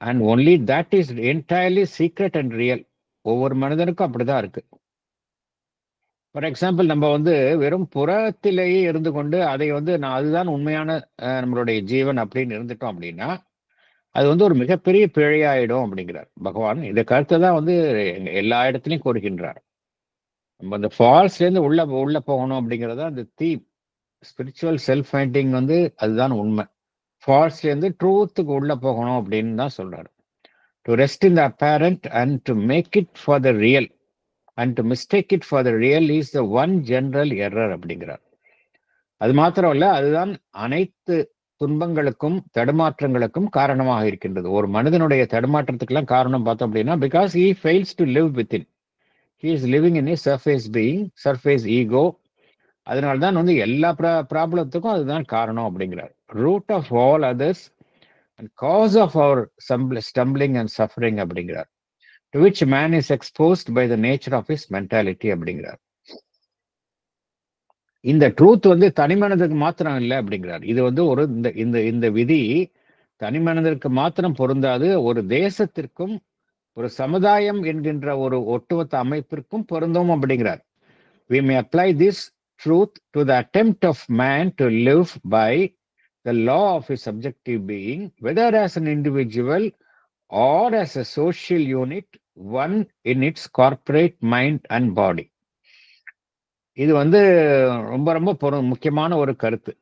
A: And only that is entirely secret and real. ஒவ்வொரு மனிதனுக்கும் அப்படிதான் இருக்கு. ஃபார் எக்ஸாம்பிள், நம்ம வந்து வெறும் புறத்திலேயே இருந்து கொண்டு அதை வந்து நான் அதுதான் உண்மையான நம்மளுடைய ஜீவன் அப்படின்னு இருந்துட்டோம் அப்படின்னா அது வந்து ஒரு மிகப்பெரிய பிழையாயிடும் அப்படிங்கிறார் பகவான். இதை கருத்தை தான் வந்து எல்லா இடத்துலையும் கூறுகின்றார். நம்ம அந்த ஃபால்ஸ்லேருந்து உள்ள போகணும் அப்படிங்கிறது அந்த தீம். ஸ்பிரிச்சுவல் செல்ஃப் ஃபைண்டிங் வந்து அதுதான் உண்மை. ஃபால்ஸ்லேருந்து ட்ரூத்துக்கு உள்ள போகணும் அப்படின்னு தான் சொல்றாரு. To rest in the apparent and to make it for the real and to mistake it for the real is the one general error அப்படிங்கிறார். அது மாத்திரம் இல்ல, அதுதான் அனைத்து துன்பங்களுக்கும் தடுமாற்றங்களுக்கும் காரணமாக இருக்கின்றது. ஒரு மனிதனுடைய தடுமாற்றத்துக்கெல்லாம் காரணம் பார்த்தோம் அப்படின்னா because he fails to live within, he is living in a surface being, surface ego. அதனால தான் வந்து எல்லா ப்ராப்ளத்துக்கும் அதுதான் காரணம் அப்படிங்கிறார். Root of all others and cause of our stumbling and suffering அப்படிங்கிறார். To which man is exposed by the nature of his mentality அப்படிங்கிறார். இந்த ட்ரூத் வந்து தனி மனிதனுக்கு மாத்திரம் இல்லை அப்படிங்கிறார். இது வந்து ஒரு இந்த விதி தனி மனிதனுக்கு மாத்திரம் பொருந்தாது, ஒரு தேசத்திற்கும் ஒரு சமுதாயம் என்கின்ற ஒரு ஒட்டுமொத்த அமைப்பிற்கும் பொருந்தும் அப்படிங்கிறார். We may apply this truth to the attempt of man to live by the law of his subjective being, whether as an individual or as a social unit, one in its corporate mind and body. இது வந்து ரொம்ப ரொம்ப முக்கியமான ஒரு கருத்து.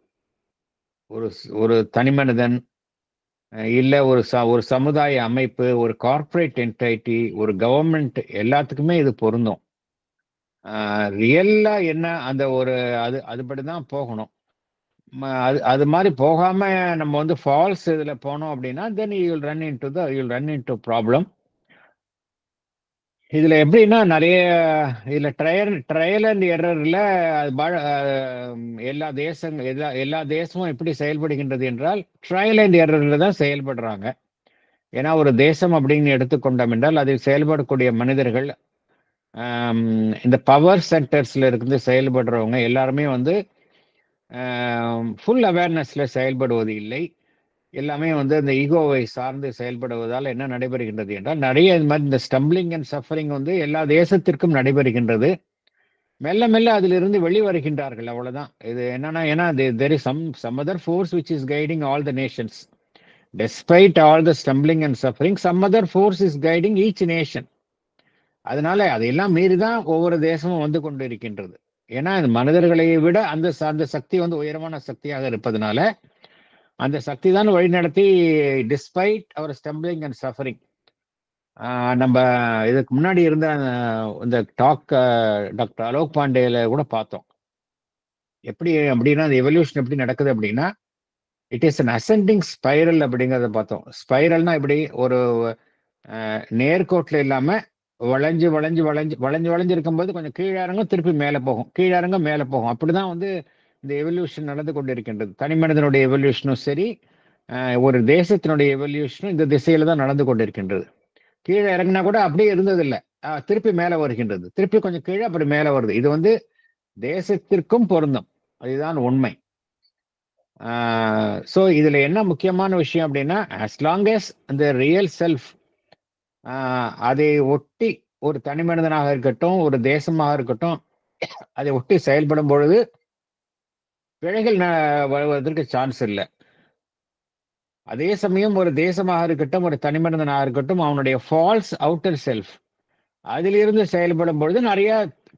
A: ஒரு தனி மனிதன் இல்ல ஒரு சமுதாய அமைப்பு, ஒரு கார்ப்பரேட் என்டைட்டி, ஒரு கவர்மெண்ட், எல்லாத்துக்குமே இது பொருந்தும். ரியல்லா என்ன அந்த ஒரு அதுபடிதான் போகணும். அது மாதிரி போகாம நம்ம வந்து ஃபால்ஸ் இதுல போனோம் அப்படின்னா then you will run into problem. இதுல எப்படின்னா நிறைய இதுல ட்ரையல் அண்ட் எரர்ல எல்லா தேசமும் எப்படி செயல்படுகின்றது என்றால் ட்ரையல் அண்ட் எரர்ல தான் செயல்படுறாங்க. ஏன்னா ஒரு தேசம் அப்படின்னு எடுத்துக்கொண்டோம் என்றால் அதில் செயல்படக்கூடிய மனிதர்கள் இந்த பவர் சென்டர்ஸ்ல இருந்து செயல்படுறவங்க எல்லாருமே வந்து ஃபுல் அவேர்னஸ்ல செயல்படுவது இல்லை. எல்லாமே வந்து அந்த ஈகோவை சார்ந்து செயல்படுவதால் என்ன நடைபெறுகின்றது என்றால் நிறைய இது மாதிரி இந்த ஸ்டம்பிளிங் அண்ட் சஃபரிங் வந்து எல்லா தேசத்திற்கும் நடைபெறுகின்றது. மெல்ல மெல்ல அதிலிருந்து வெளிவருகின்றார்கள், அவ்வளவுதான். இது என்னன்னா, ஏன்னா there is some other force which is guiding all the nations. Despite all the stumbling and suffering, some other force is guiding each nation. அதனால அதையெல்லாம் மீறிதான் ஒவ்வொரு தேசமும் வந்து கொண்டு இருக்கின்றது. ஏன்னா மனிதர்களை விட அந்த சக்தி வந்து உயரமான சக்தியாக இருப்பதனால அந்த சக்தி தான் வழிநடத்தி despite our stumbling and suffering. நம்ம இதுக்கு முன்னாடி இருந்த இந்த டாக் டாக்டர் அலோக் பாண்டேல கூட பார்த்தோம். எப்படி அப்படின்னா அந்த எவல்யூஷன் எப்படி நடக்குது அப்படின்னா it is an ascending spiral அப்படிங்கிறத பார்த்தோம். ஸ்பைரல்னா இப்படி ஒரு நேர்கோட்டில் இல்லாம வளைஞ்சு வளைஞ்சு வளைஞ்சு வளைஞ்சு வளைஞ்சு இருக்கும்போது கொஞ்சம் கீழாரங்கும் திருப்பி மேலே போகும், கீழாரங்கும் மேலே போகும். அப்படிதான் வந்து இந்த எவல்யூஷன் நடந்து கொண்டு இருக்கின்றது. தனி மனிதனுடைய எவல்யூஷனும் சரி, ஒரு தேசத்தினுடைய எவல்யூஷனும் இந்த திசையில தான் நடந்து கொண்டு இருக்கின்றது. கீழே இறங்கினா கூட அப்படியே இருந்ததில்லை, திருப்பி மேலே வருகின்றது, திருப்பி கொஞ்சம் கீழே அப்படி மேலே வருது. இது வந்து தேசத்திற்கும் பொருந்தும், அதுதான் உண்மை. ஸோ இதுல என்ன முக்கியமான விஷயம் அப்படின்னா, as long as அந்த ரியல் செல்ஃப் அதை ஒட்டி ஒரு தனி மனிதனாக இருக்கட்டும், ஒரு தேசமாக இருக்கட்டும், அதை ஒட்டி செயல்படும் பொழுது பிழைகள் வருவதற்கு சான்ஸ் இல்லை. அதே சமயம் ஒரு தேசமாக இருக்கட்டும், ஒரு தனி மனிதனாக இருக்கட்டும், அவனுடைய ஃபால்ஸ் அவுட்டர் செல்ஃப் அதிலிருந்து செயல்படும் பொழுது நிறைய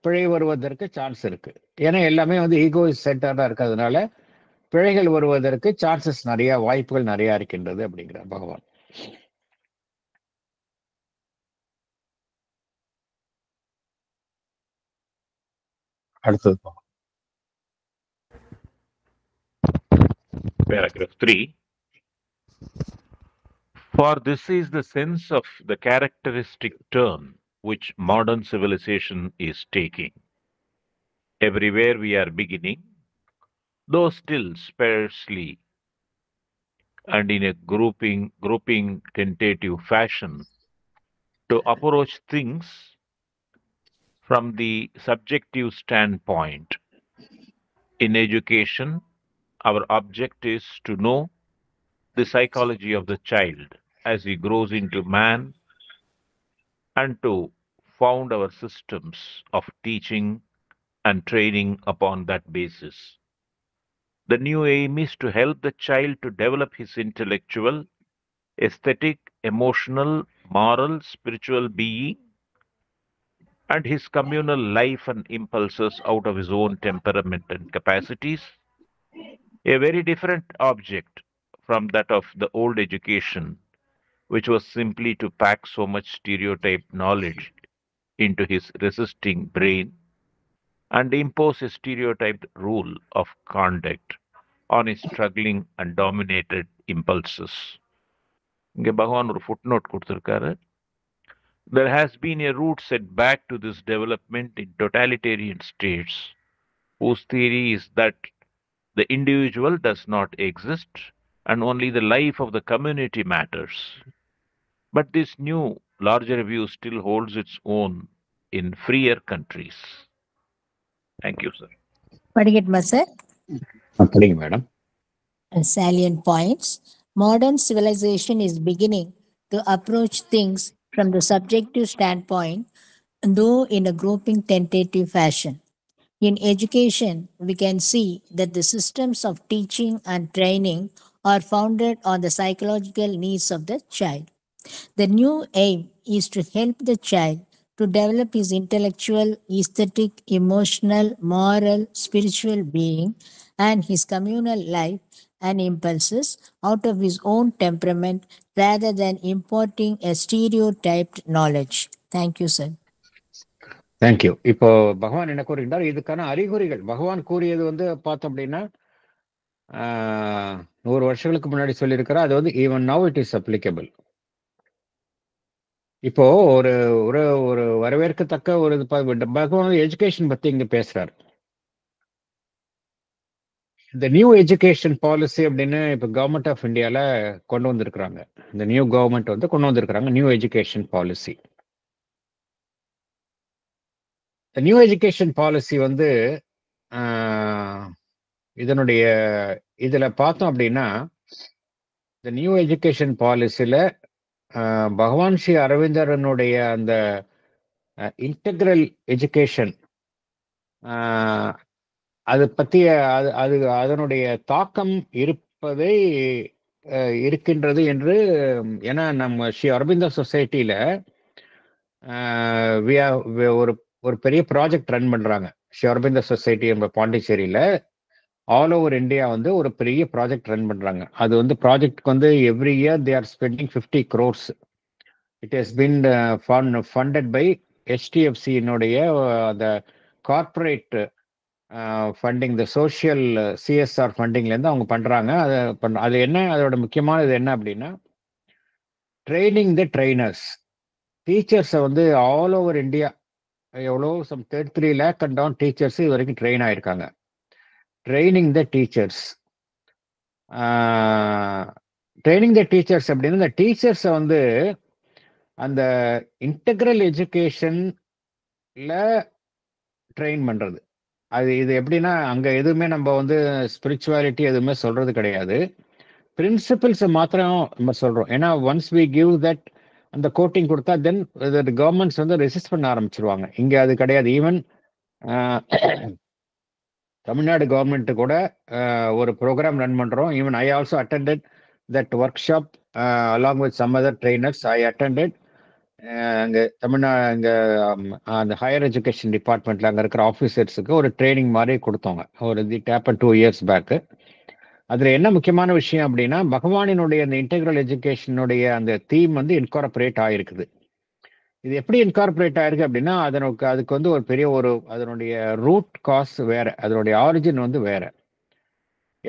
A: பிழை வருவதற்கு சான்ஸ் இருக்கு. ஏன்னா எல்லாமே வந்து ஈகோ சென்டர்டா இருக்கிறதுனால பிழைகள் வருவதற்கு சான்சஸ் நிறைய, வாய்ப்புகள் நிறைய இருக்கின்றது அப்படிங்கிறார் பகவான். அடுத்தது
B: Paragraph 3. For this is the sense of the characteristic turn which modern civilization is taking. Everywhere we are beginning, though still sparsely and in a grouping tentative fashion, to approach things From the subjective standpoint, in education, our object is to know the psychology of the child as he grows into man and to found our systems of teaching and training upon that basis. The new aim is to help the child to develop his intellectual, aesthetic, emotional, moral, spiritual being and his communal life and impulses out of his own temperament and capacities, a very different object from that of the old education, which was simply to pack so much stereotyped knowledge into his resisting brain and impose a stereotyped rule of conduct on his struggling and dominated impulses. இங்க பகவான் ஒரு ஃபுட்நோட் கொடுத்திருக்காரு. There has been a root set back to this development in totalitarian states, whose theory is that the individual does not exist and only the life of the community matters. But this new, larger view still holds its own in freer countries. Thank you, sir.
E: Padigatma, sir.
A: அப்படிங்க madam.
E: Salient points. Modern civilization is beginning to approach things from the subjective standpoint, though in a groping, tentative fashion. In education, we can see that the systems of teaching and training are founded on the psychological needs of the child. The new aim is to help the child to develop his intellectual, aesthetic, emotional, moral, spiritual being and his communal life and impulses out of his own temperament rather than importing a stereotyped knowledge. Thank you, sir.
A: Thank you. இப்போ பகவான் என்ன கூறுகின்றார், இதுக்கான அறிகுறிகள் பகவான் கூறியது வந்து பார்த்தோம் அப்படின்னா 100 வருஷங்களுக்கு முன்னாடி சொல்லியிருக்கிறார். அது வந்து even now it is applicable. இப்போ ஒரு ஒரு ஒரு வரவேற்கத்தக்க ஒரு பகவான் எஜுகேஷன் பத்தி இங்க பேசுறாரு. இந்த நியூ எஜுகேஷன் பாலிசி அப்படின்னு இப்போ கவர்மெண்ட் ஆஃப் இந்தியால கொண்டு வந்திருக்கிறாங்க. இந்த நியூ கவர்மெண்ட் வந்து கொண்டு வந்திருக்கிறாங்க new education policy. New education policy வந்து இதனுடைய இதுல பார்த்தோம் அப்படின்னா இந்த நியூ எஜுகேஷன் பாலிசியில பகவான் ஸ்ரீ அரவிந்தரனுடைய அந்த இன்டெக்ரல் எஜுகேஷன் அது பற்றிய அது அதனுடைய தாக்கம் இருக்கின்றது என்று, ஏன்னா நம்ம ஸ்ரீ அரவிந்தா சொசைட்டியில ஒரு பெரிய ப்ராஜெக்ட் ரன் பண்றாங்க. ஸ்ரீ அரவிந்தா சொசைட்டி நம்ம பாண்டிச்சேரியில ஆல் ஓவர் இந்தியா வந்து ஒரு பெரிய ப்ராஜெக்ட் ரன் பண்றாங்க. அது வந்து ப்ராஜெக்ட்க்கு வந்து every year they are spending 50 crores. It has been funded by HDFC-னுடைய அந்த கார்பரேட் ஃபண்டிங், இந்த சோஷியல் CSR ஃபண்டிங்லேருந்து அவங்க பண்றாங்க. அது என்ன, அதோட முக்கியமானது என்ன அப்படின்னா ட்ரைனிங் த ட்ரைனர்ஸ். டீச்சர்ஸை வந்து ஆல் ஓவர் இந்தியா எவ்வளோ 33 lakh அண்ட் டவுன் டீச்சர்ஸ் இது வரைக்கும் ட்ரெயின் ஆயிருக்காங்க. ட்ரைனிங் த டீச்சர்ஸ் அப்படின்னு இந்த டீச்சர்ஸை வந்து அந்த இன்டெக்ரல் எஜுகேஷன்ல ட்ரெயின் பண்றது. இது எப்படின்னா அங்க எதுவுமே நம்ம வந்து ஸ்பிரிச்சுவாலிட்டி எதுவுமே சொல்றது கிடையாது, பிரின்சிபிள்ஸை மாத்திரம் நம்ம சொல்றோம். ஏன்னா ஒன்ஸ் வி கிவ் தட் அந்த கோட்டிங் கொடுத்தா தென் கவர்மெண்ட்ஸ் வந்து ரெசிஸ்ட் பண்ண ஆரம்பிச்சிருவாங்க. இங்க அது கிடையாது. ஈவன் தமிழ்நாடு கவர்மெண்ட் கூட ஒரு ப்ரோக்ராம் ரன் பண்றோம். Even I also attended that workshop along with some other trainers. I attended அங்கே இங்கே அந்த ஹையர் எஜுகேஷன் டிபார்ட்மெண்ட்ல அங்கே இருக்கிற ஆஃபீஸர்ஸுக்கு ஒரு ட்ரைனிங் மாதிரி கொடுத்தோங்க. ஒரு இட் ஹேப்பன் 2 years பேக்கு. அதுல என்ன முக்கியமான விஷயம் அப்படின்னா பகவானினுடைய அந்த இன்டெக்ரல் எஜுகேஷனுடைய அந்த தீம் வந்து இன்கார்பரேட் ஆயிருக்குது. இது எப்படி இன்கார்பரேட் ஆயிருக்கு அப்படின்னா அதுக்கு வந்து ஒரு பெரிய அதனுடைய ரூட் காஸ் வேற, அதனுடைய ஆரிஜின் வந்து வேற.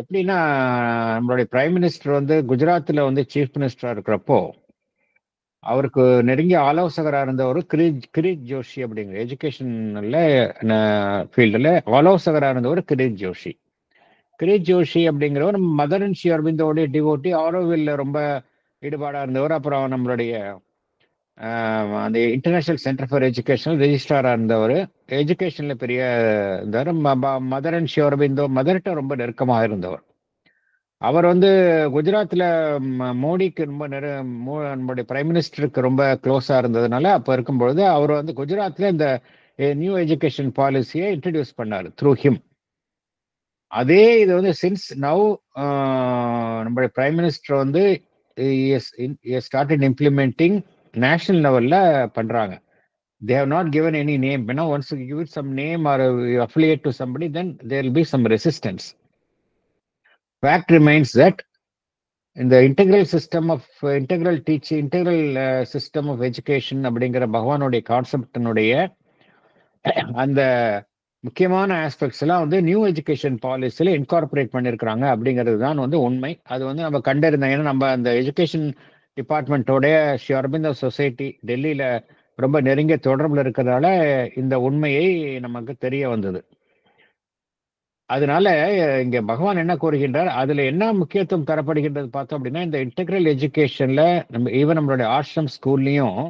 A: எப்படின்னா நம்மளுடைய பிரைம் மினிஸ்டர் வந்து குஜராத்தில் வந்து சீஃப் மினிஸ்டரா இருக்கிறப்போ அவருக்கு நெருங்கிய ஆலோசகராக இருந்தவர் கிரீஷ் ஜோஷி அப்படிங்கிற எஜுகேஷன்ல ஃபீல்டில் ஆலோசகராக இருந்தவர் கிரீஷ் ஜோஷி அப்படிங்கிறவர் மதர் ஸ்ரீ அரவிந்தோடைய டிவோட்டி, ஆரோவில் ரொம்ப ஈடுபாடாக இருந்தவர். அப்புறம் நம்மளுடைய அந்த இன்டர்நேஷனல் சென்டர் ஃபார் எஜுகேஷனல் ரெஜிஸ்ட்ராராக இருந்தவர். எஜுகேஷனில் பெரிய இருந்தார். மதர் அண்ட் ஷியோரபிந்தோ மதர்கிட்ட ரொம்ப நெருக்கமாக இருந்தவர். அவர் வந்து குஜராத்தில் மோடிக்கு ரொம்ப நம்முடைய பிரைம் மினிஸ்டருக்கு ரொம்ப க்ளோஸாக இருந்ததுனால அப்போ இருக்கும்பொழுது அவர் வந்து குஜராத்தில் இந்த நியூ எஜுகேஷன் பாலிசியை இன்ட்ரடியூஸ் பண்ணார் த்ரூ ஹிம். அதே இது வந்து சின்ஸ் நவ் நம்முடைய பிரைம் மினிஸ்டர் வந்து ஸ்டார்டட் இம்ப்ளிமெண்டிங் நேஷனல் லெவல்ல பண்றாங்க. They have not given any name. You know, once you give it some name or you affiliate to somebody, then there will be some resistance. Fact remains that in the integral system of integral teaching, integral system of education அப்படிங்கிற பகவானுடைய கான்செப்டினுடைய அந்த முக்கியமான ஆஸ்பெக்ட்ஸ் எல்லாம் வந்து நியூ எஜுகேஷன் பாலிசியில இன்கார்பரேட் பண்ணியிருக்கிறாங்க அப்படிங்கிறது தான் வந்து உண்மை. அது வந்து நம்ம கண்டிருந்தோம். ஏன்னா நம்ம அந்த எஜுகேஷன் டிபார்ட்மெண்ட்டோடைய ஸ்ரீ அரபிந்தோ சொசைட்டி டெல்லியில ரொம்ப நெருங்கிய தொடர்பில் இருக்கிறதால இந்த உண்மையை நமக்கு தெரிய வந்தது. அதனால இங்க பகவான் என்ன கூறுகின்றார், அதுல என்ன முக்கியத்துவம் தரப்படுகின்றது பார்த்தோம் அப்படின்னா, இந்த இன்டெகிரல் எஜுகேஷன்ல நம்ம ஈவன் நம்மளுடைய ஆசிரம் ஸ்கூல்லையும்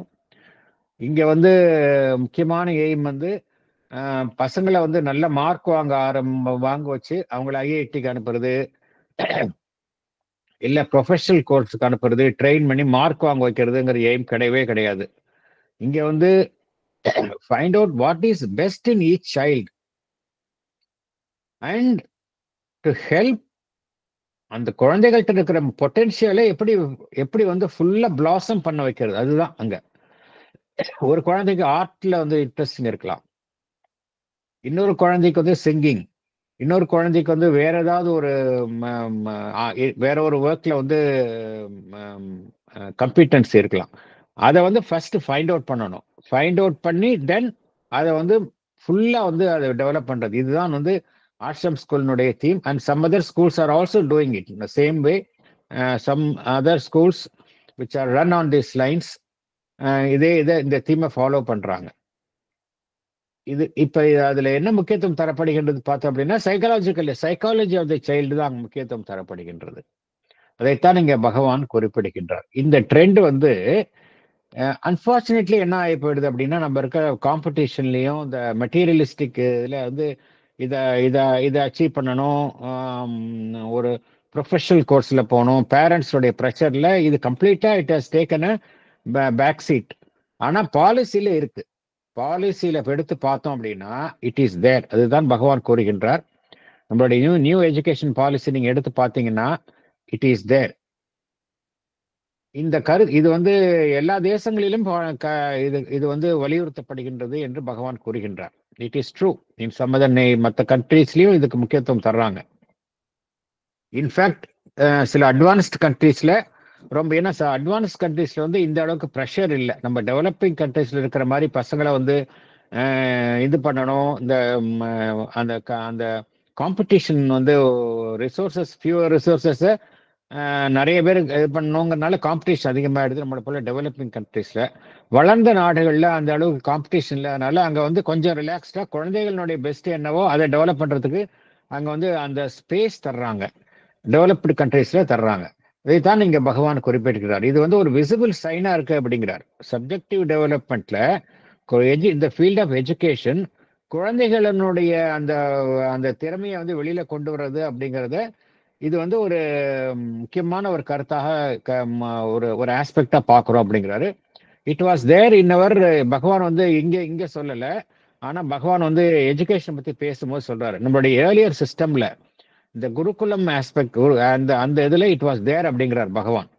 A: இங்க வந்து முக்கியமான எய்ம் வந்து பசங்களை வந்து நல்ல மார்க் வாங்க வச்சு அவங்கள ஐஐடிக்கு அனுப்புறது, இல்ல ப்ரொஃபஷனல் கோர்ஸுக்கு அனுப்புறது, ட்ரெயின் பண்ணி மார்க் வாங்க வைக்கிறதுங்கிற எய்ம் கிடையவே கிடையாது. இங்க வந்து find out what is best in each child and to help அந்த குழந்தைகள்கிட்ட இருக்கிற பொட்டென்ஷியலை எப்படி வந்து ஃபுல்லா பிளாசம் பண்ண வைக்கிறது. அதுதான் அங்க. ஒரு குழந்தைக்கு ஆர்ட்ல வந்து இன்ட்ரெஸ்டிங் இருக்கலாம், இன்னொரு குழந்தைக்கு வந்து சிங்கிங், இன்னொரு குழந்தைக்கு வந்து வேற ஏதாவது வேற ஒரு ஒர்க்ல வந்து கம்பீட்டன்ஸ் இருக்கலாம். அதை வந்து ஃபர்ஸ்ட் ஃபைண்ட் அவுட் பண்ணணும். ஃபைண்ட் அவுட் பண்ணி தென் அதை வந்து ஃபுல்லா வந்து அதை டெவலப் பண்றது. இதுதான் வந்து ஆஷ்ரம் ஸ்கூலினுடைய theme. And some other schools are also doing it in the same way. Some other schools which are run on this lines இதை இந்த தீமை ஃபாலோ பண்றாங்க. இது இப்ப அதுல என்ன முக்கியத்துவம் தரப்படுகின்றது பார்த்தோம் அப்படின்னா, சைக்காலஜி ஆஃப் த சைல்டு தான் அங்க முக்கியத்துவம் தரப்படுகின்றது. அதைத்தான் இங்க பகவான் குறிப்பிடுகின்றார். இந்த ட்ரெண்ட் வந்து அன்பார்ச்சுனேட்லி என்ன ஆகி போயிடுது அப்படின்னா, நம்ம இருக்க காம்படிஷன்லயும் இந்த மெட்டீரியலிஸ்டிக் இதுல வந்து இதை அச்சீவ் பண்ணணும், ஒரு ப்ரொஃபஷனல் கோர்ஸ்ல போகணும், பேரண்ட்ஸோடைய ப்ரெஷர்ல இது கம்ப்ளீட்டா it has taken back seat. ஆனா பாலிசியில இருக்கு. பாலிசியில எடுத்து பார்த்தோம் அப்படின்னா இட் இஸ் தேர். அதுதான் பகவான் கூறுகின்றார். நம்மளுடைய நியூ எஜுகேஷன் பாலிசி நீங்க எடுத்து பார்த்தீங்கன்னா இட் இஸ் தேர். இந்த இது வந்து எல்லா தேசங்களிலும் இது வந்து வலியுறுத்தப்படுகின்றது என்று பகவான் கூறுகின்றார். It is true. In some other மற்ற கண்ட்ரீஸ்லயும் இதுக்கு முக்கியத்துவம் தர்றாங்க. இன்ஃபேக்ட் சில அட்வான்ஸ்ட் கண்ட்ரீஸ்ல ரொம்ப, ஏன்னா அட்வான்ஸ் கண்ட்ரீஸ்ல வந்து இந்த அளவுக்கு ப்ரெஷர் இல்லை. நம்ம டெவலப்பிங் கண்ட்ரீஸ்ல இருக்கிற மாதிரி பசங்களை வந்து இது பண்ணணும். இந்த அந்த காம்படிஷன் வந்து ரிசோர்சஸ் ஃபியூவர் ரிசோர்சஸை நிறைய பேர் இது பண்ணணுங்கிறதுனால காம்படிஷன் அதிகமாகிடுது. நம்மளை போல டெவலப்பிங் கண்ட்ரீஸ்ல. வளர்ந்த நாடுகளில் அந்த அளவுக்கு காம்படிஷன் இல்லை. அதனால அங்கே வந்து கொஞ்சம் ரிலாக்ஸ்டா குழந்தைகளுடைய பெஸ்ட் என்னவோ அதை டெவலப் பண்றதுக்கு அங்கே வந்து அந்த ஸ்பேஸ் தர்றாங்க, டெவலப்டு கண்ட்ரீஸ்ல தர்றாங்க. இதைத்தான் இங்க பகவான் குறிப்பிட்டிருக்கிறார். இது வந்து ஒரு விசிபிள் சைனா இருக்கு அப்படிங்கிறார். சப்ஜெக்டிவ் டெவலப்மெண்ட்ல இந்த ஃபீல்ட் ஆஃப் எஜுகேஷன் குழந்தைகளினுடைய அந்த திறமையை வந்து வெளியில கொண்டு வர்றது அப்படிங்கிறத இது வந்து ஒரு முக்கியமான ஒரு கருத்தாக ஒரு ஆஸ்பெக்டா பாக்குறோம் அப்படிங்கிறாரு. இட் வாஸ் தேர் இன் அவர். பகவான் வந்து இங்க சொல்லல, ஆனா பகவான் வந்து எஜுகேஷன் பத்தி பேசும்போது சொல்றாரு. நம்மளுடைய ஏர்லியர் சிஸ்டம்ல இந்த குருகுலம் ஆஸ்பெக்ட் அந்த இதுல இட் வாஸ் தேர் அப்படிங்கிறார் பகவான்.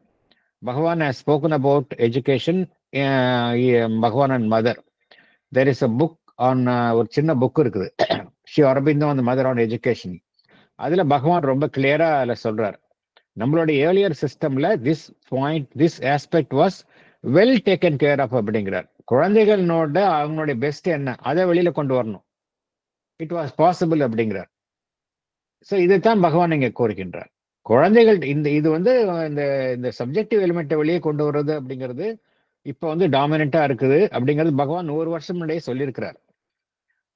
A: பகவான் ஹஸ் ஸ்போக்கன் அபவுட் எஜுகேஷன், பகவான் and Mother. There is a book on, ஒரு சின்ன புக் இருக்குது, ஸ்ரீ அரபிந்தோ அந்த மதர் ஆன் எஜுகேஷன். அதுல பகவான் ரொம்ப கிளியரா அதுல சொல்றார், நம்மளுடைய ஏர்லியர் சிஸ்டம்ல this aspect was well taken care of அப்படிங்கிறார். குழந்தைகளோட அவங்களுடைய பெஸ்ட் என்ன அதை வெளியில கொண்டு வரணும். இட் வாஸ் பாசிபிள் அப்படிங்கிறார். ஸோ இதைத்தான் பகவான் இங்க கோருகின்றார். குழந்தைகள் இது வந்து இந்த சப்ஜெக்டிவ் எலிமெண்ட்டை வெளியே கொண்டு வர்றது அப்படிங்கிறது இப்போ வந்து டாமினண்டா இருக்குது அப்படிங்கிறது பகவான் 100 வருஷம் முன்னாடியே சொல்லியிருக்கிறார்.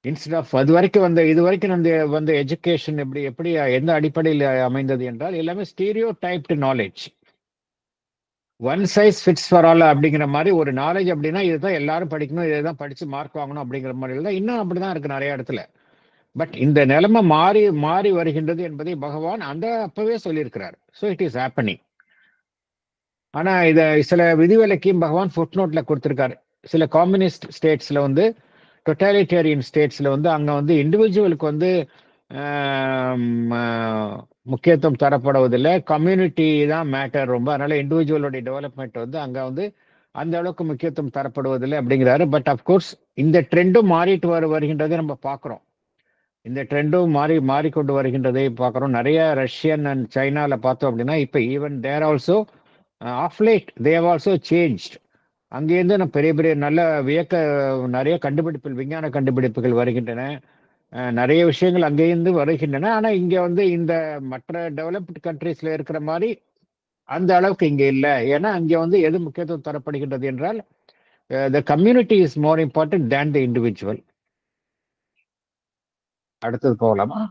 A: இன்ஸ்டெட் ஆஃப் இது வரைக்கும் வந்து எஜுகேஷன் எப்படி எந்த அடிப்படையில் அமைந்தது என்றால் எல்லாமே stereo typed knowledge. One size fits for all அப்படிங்கிற மாதிரி ஒரு நாலேஜ் அப்படின்னா இதுதான் எல்லாரும் படிக்கணும், இதை தான் படிச்சு மார்க் வாங்கணும் அப்படிங்கிற மாதிரி தான் இன்னும் அப்படிதான் இருக்கு நிறைய இடத்துல. பட் இந்த நிலைமை மாறி மாறி வருகின்றது என்பதை பகவான் அப்பவே சொல்லியிருக்கிறார். So it is happening. ஆனா இதை சில விதிவிலக்கையும் பகவான் ஃபுட் நோட்ல கொடுத்திருக்காரு. சில கம்யூனிஸ்ட் ஸ்டேட்ஸ்ல வந்து, டொட்டாலிட்டேரியன் ஸ்டேட்ஸ்ல வந்து அங்க வந்து இண்டிவிஜுவலுக்கு வந்து முக்கியத்துவம் தரப்படுவதில்லை, கம்யூனிட்டி தான் மேட்டர் ரொம்ப. அதனால இண்டிவிஜுவலுடைய டெவலப்மெண்ட் வந்து அங்க வந்து அந்த அளவுக்கு முக்கியத்துவம் தரப்படுவதில்லை அப்படிங்கிறாரு. பட் அப்கோர்ஸ் இந்த ட்ரெண்டும் மாறிட்டு வருகின்றதை நம்ம பார்க்குறோம். இந்த ட்ரெண்டும் மாறிக்கொண்டு வருகின்றதை பார்க்குறோம். நிறைய ரஷ்யன் அண்ட் சைனால பார்த்தோம் அப்படின்னா இப்போ even there also of late they have also changed. அங்கேருந்து நம்ம பெரிய பெரிய நல்ல நிறைய கண்டுபிடிப்புகள், விஞ்ஞான கண்டுபிடிப்புகள் வருகின்றன. நிறைய விஷயங்கள் அங்கேருந்து வருகின்றன. ஆனா இங்க வந்து இந்த மற்ற டெவலப்டு கண்ட்ரீஸ்ல இருக்கிற மாதிரி அந்த அளவுக்கு இங்க இல்லை. ஏன்னா அங்க வந்து எது முக்கியத்துவம் தரப்படுகின்றது என்றால் the community is more important than the individual. அடுத்தது போகலாமா?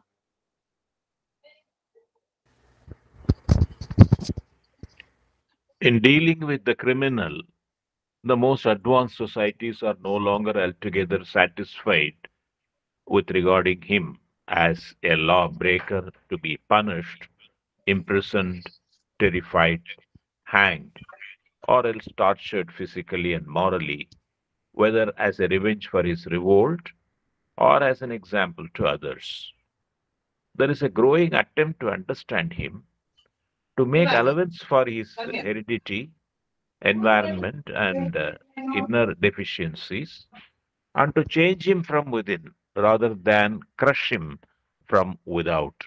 B: In dealing with the criminal, the most advanced societies are no longer altogether satisfied with regarding him as a lawbreaker to be punished, imprisoned, terrified, hanged, or else tortured physically and morally, whether as a revenge for his revolt or as an example to others. There is a growing attempt to understand him, to make allowance for his heredity, environment, and inner deficiencies, and to change him from within rather than crush him from without.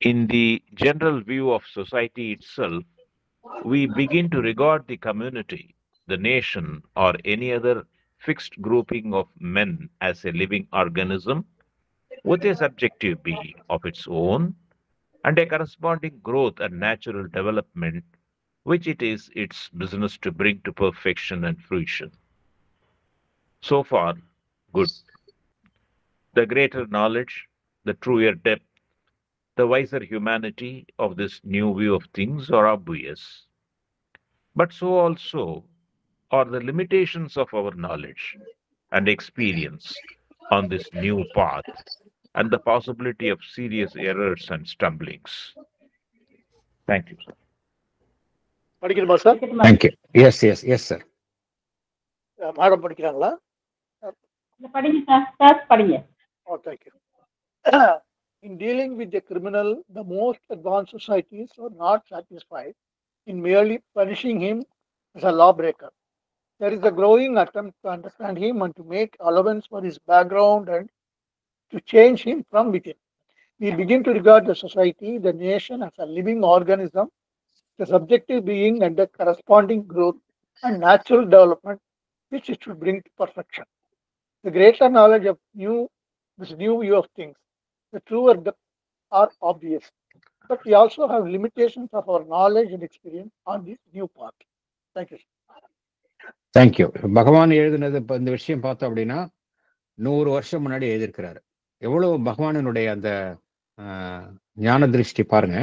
B: In the general view of society itself, we begin to regard the community, the nation, or any other fixed grouping of men as a living organism with a subjective being of its own and a corresponding growth and natural development which it is its business to bring to perfection and fruition. So far, good. The greater knowledge, the truer depth, the wiser humanity of this new view of things are obvious. But so also are the limitations of our knowledge and experience on this new path and the possibility of serious errors and stumblings. Thank you, sir.
F: படிக்கணுமா sir?
A: Thank you. Yes yes yes sir.
F: Madam படிக்கிறாங்களா?
G: படிங்க சார். சார் படிங்க.
F: Oh, thank you. In dealing with the criminal, the most advanced societies are not satisfied in merely punishing him as a lawbreaker. There is a growing attempt to understand him and to make allowance for his background and to change him from within. We begin to regard the society, the nation, as a living organism, the subjective being and the corresponding growth and natural development which it should bring to perfection. The greater knowledge of this new view of things, the truer depth are obvious. But we also have limitations of our knowledge and experience on this new path. Thank you.
A: Thank you. பகவான் எழுதினது இப்போ இந்த விஷயம் பார்த்தோம் அப்படின்னா 100 வருஷம் முன்னாடி எழுதியிருக்கிறாரு. எவ்வளவு பகவானினுடைய அந்த ஞான திருஷ்டி பாருங்க.